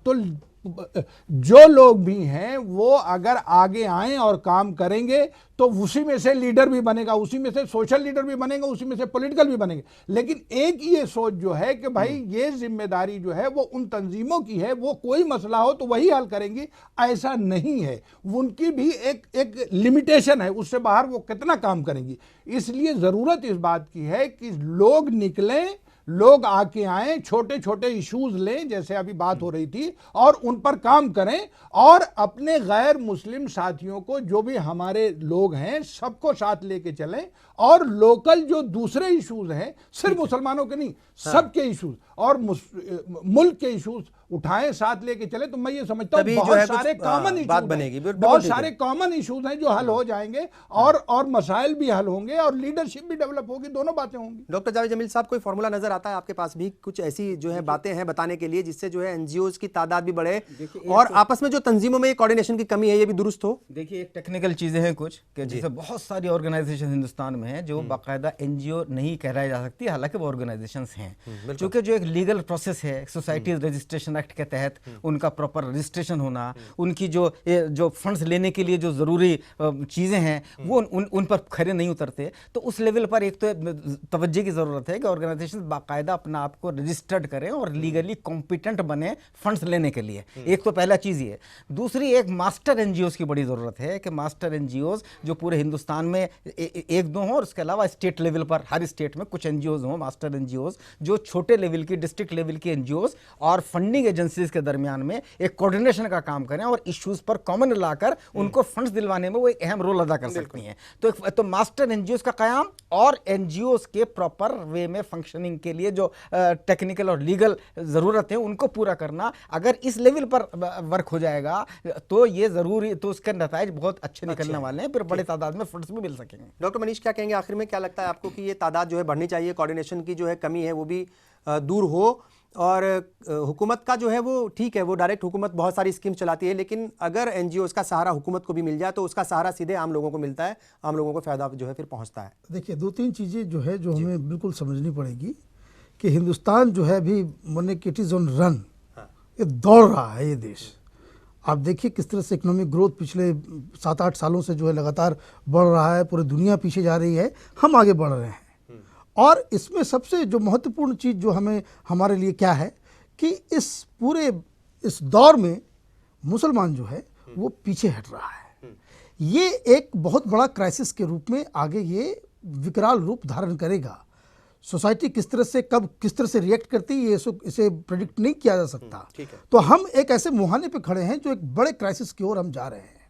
तो जो लोग भी हैं वो अगर आगे आए और काम करेंगे तो उसी में से लीडर भी बनेगा, उसी में से सोशल लीडर भी बनेगा, उसी में से पॉलिटिकल भी बनेंगे। लेकिन एक ये सोच जो है कि भाई ये जिम्मेदारी जो है वो उन तंजीमों की है, वो कोई मसला हो तो वही हल करेंगी, ऐसा नहीं है। उनकी भी एक लिमिटेशन है, उससे बाहर वो कितना काम करेंगी। इसलिए ज़रूरत इस बात की है कि लोग निकलें, लोग आके आए, छोटे छोटे इश्यूज लें, जैसे अभी बात हो रही थी, और उन पर काम करें, और अपने गैर मुस्लिम साथियों को, जो भी हमारे लोग हैं, सबको साथ लेके चलें, और लोकल जो दूसरे इश्यूज हैं, सिर्फ मुसलमानों के नहीं, सबके इश्यूज और मुल्क के इश्यूज, उठाएं, साथ लेके चले, तो मैं ये समझता हूँ तभी जो बहुत है कुछ, सारे कॉमन इशूज बात बनेगी। बिल्कुल बहुत ठीक है। सारे कॉमन इशूज हैं जो हल हो जाएंगे, और मसाइल भी हल होंगे और लीडरशिप भी डेवलप होगी, दोनों बातें होंगी। डॉक्टर जावेद जमील साहब, कोई फॉर्मूला नजर आता है आपके पास भी कुछ ऐसी जो है बातें हैं बताने के लिए जिससे जो है एनजीओज की तादाद भी बढ़े और आपस में जो तंजीमों में कोऑर्डिनेशन की कमी है ये भी दुरुस्त हो? देखिए, एक टेक्निकल चीजें हैं कुछ कि जैसे बहुत सारी ऑर्गेनाइजेशन हिंदुस्तान में हैं जो बाकायदा एनजीओ नहीं कहलाई जा सकती, हालांकि वो ऑर्गेनाइजेशंस हैं, क्योंकि जो एक लीगल प्रोसेस है सोसाइटीज रजिस्ट्रेशन एक्ट के तहत उनका प्रॉपर रजिस्ट्रेशन होना, उनकी जो फंड्स लेने के लिए जो ज़रूरी चीज़ें हैं वो उन पर खरे नहीं उतरते। तो उस लेवल पर एक तो तवज्जो की ज़रूरत है कि ऑर्गेनाइजेशन बाकायदा अपना आप को रजिस्टर्ड करें और लीगली कॉम्पिटेंट बने फंड्स लेने के लिए। एक तो पहला चीज़ ये। दूसरी, एक मास्टर एनजीओज की बड़ी ज़रूरत है कि मास्टर एनजीओज जो पूरे हिंदुस्तान में एक दो हों, और उसके अलावा स्टेट लेवल पर हर स्टेट में कुछ एनजीओज हों, मास्टर एनजीओज जो छोटे लेवल की डिस्ट्रिक्ट लेवल की एनजीओज और फंडिंग एजेंसीज के दरमियान में एक कोऑर्डिनेशन का काम करें और इश्यूज पर कॉमन लाकर उनको फंड्स दिलवाने में वो एक अहम रोल अदा कर सकती हैं। तो मास्टर एनजीओज का कयाम और एनजीओज के प्रॉपर वे में फंक्शनिंग के लिए जो टेक्निकल और लीगल ज़रूरत है उनको पूरा करना, अगर इस लेवल पर वर्क हो जाएगा तो ये ज़रूरी, तो उसके नताइज बहुत अच्छे निकलने वाले हैं, फिर बड़े तादाद में फंड्स भी मिल सकेंगे। डॉक्टर मनीष, क्या कहेंगे आखिर में? क्या लगता है आपको कि ये तादाद जो है बढ़नी चाहिए, कोऑर्डिनेशन की जो है कमी है वो भी दूर हो, और हुकूमत का जो है वो ठीक है, वो डायरेक्ट हुकूमत बहुत सारी स्कीम चलाती है, लेकिन अगर एनजीओ का सहारा हुकूमत को भी मिल जाए तो उसका सहारा सीधे आम लोगों को मिलता है, आम लोगों को फायदा जो है फिर पहुंचता है? देखिए, दो तीन चीज़ें जो है जो हमें बिल्कुल समझनी पड़ेगी कि हिंदुस्तान जो है अभी माने कि इट इज़ ऑन रन, ये दौड़ रहा है ये देश। आप देखिए किस तरह से इकोनॉमिक ग्रोथ पिछले 7-8 सालों से जो है लगातार बढ़ रहा है, पूरी दुनिया पीछे जा रही है, हम आगे बढ़ रहे हैं। और इसमें सबसे जो महत्वपूर्ण चीज़ जो हमारे लिए क्या है कि इस दौर में मुसलमान जो है वो पीछे हट रहा है। ये एक बहुत बड़ा क्राइसिस के रूप में आगे ये विकराल रूप धारण करेगा। सोसाइटी किस तरह से कब किस तरह से रिएक्ट करती है इसे प्रेडिक्ट नहीं किया जा सकता। तो हम एक ऐसे मुहाने पे खड़े हैं जो एक बड़े क्राइसिस की ओर हम जा रहे हैं।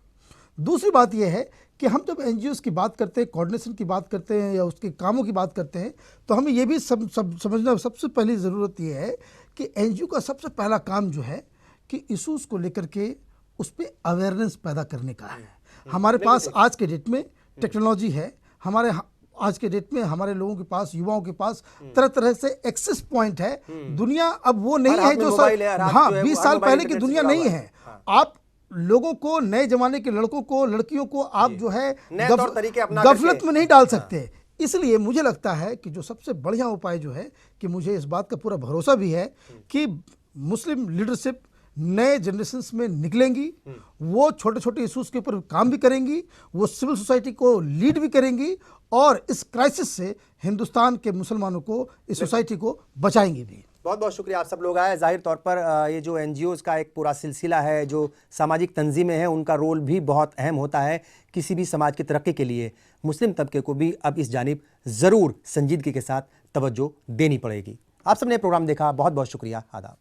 दूसरी बात यह है कि हम जब एनजीओज़ की बात करते हैं, कोऑर्डिनेशन की बात करते हैं या उसके कामों की बात करते हैं, तो हमें ये भी समझना सबसे पहली ज़रूरत ये है कि एनजीओ का सबसे पहला काम जो है कि इशूज़ को लेकर के उस पर अवेयरनेस पैदा करने का है। हमारे पास आज के डेट में टेक्नोलॉजी है, आज के डेट में हमारे लोगों के पास, युवाओं के पास तरह तरह से एक्सेस पॉइंट है। दुनिया अब वो नहीं है जो 20 साल पहले की दुनिया नहीं है। आप लोगों को, नए जमाने के लड़कों को, लड़कियों को आप जो है गफलत में नहीं डाल सकते। इसलिए मुझे लगता है कि जो सबसे बढ़िया उपाय जो है कि मुझे इस बात का पूरा भरोसा भी है कि मुस्लिम लीडरशिप नए जनरेशन्स में निकलेंगी, वो छोटे छोटे इशूज़ के ऊपर काम भी करेंगी, वो सिविल सोसाइटी को लीड भी करेंगी और इस क्राइसिस से हिंदुस्तान के मुसलमानों को, इस सोसाइटी को बचाएंगी भी। बहुत बहुत शुक्रिया, आप सब लोग आए। जाहिर तौर पर ये जो एनजीओज़ का एक पूरा सिलसिला है, जो सामाजिक तंजीमें हैं, उनका रोल भी बहुत अहम होता है किसी भी समाज की तरक्की के लिए। मुस्लिम तबके को भी अब इस जानिब ज़रूर संजीदगी के साथ तवज्जो देनी पड़ेगी। आप सबने प्रोग्राम देखा, बहुत बहुत शुक्रिया। आदाब।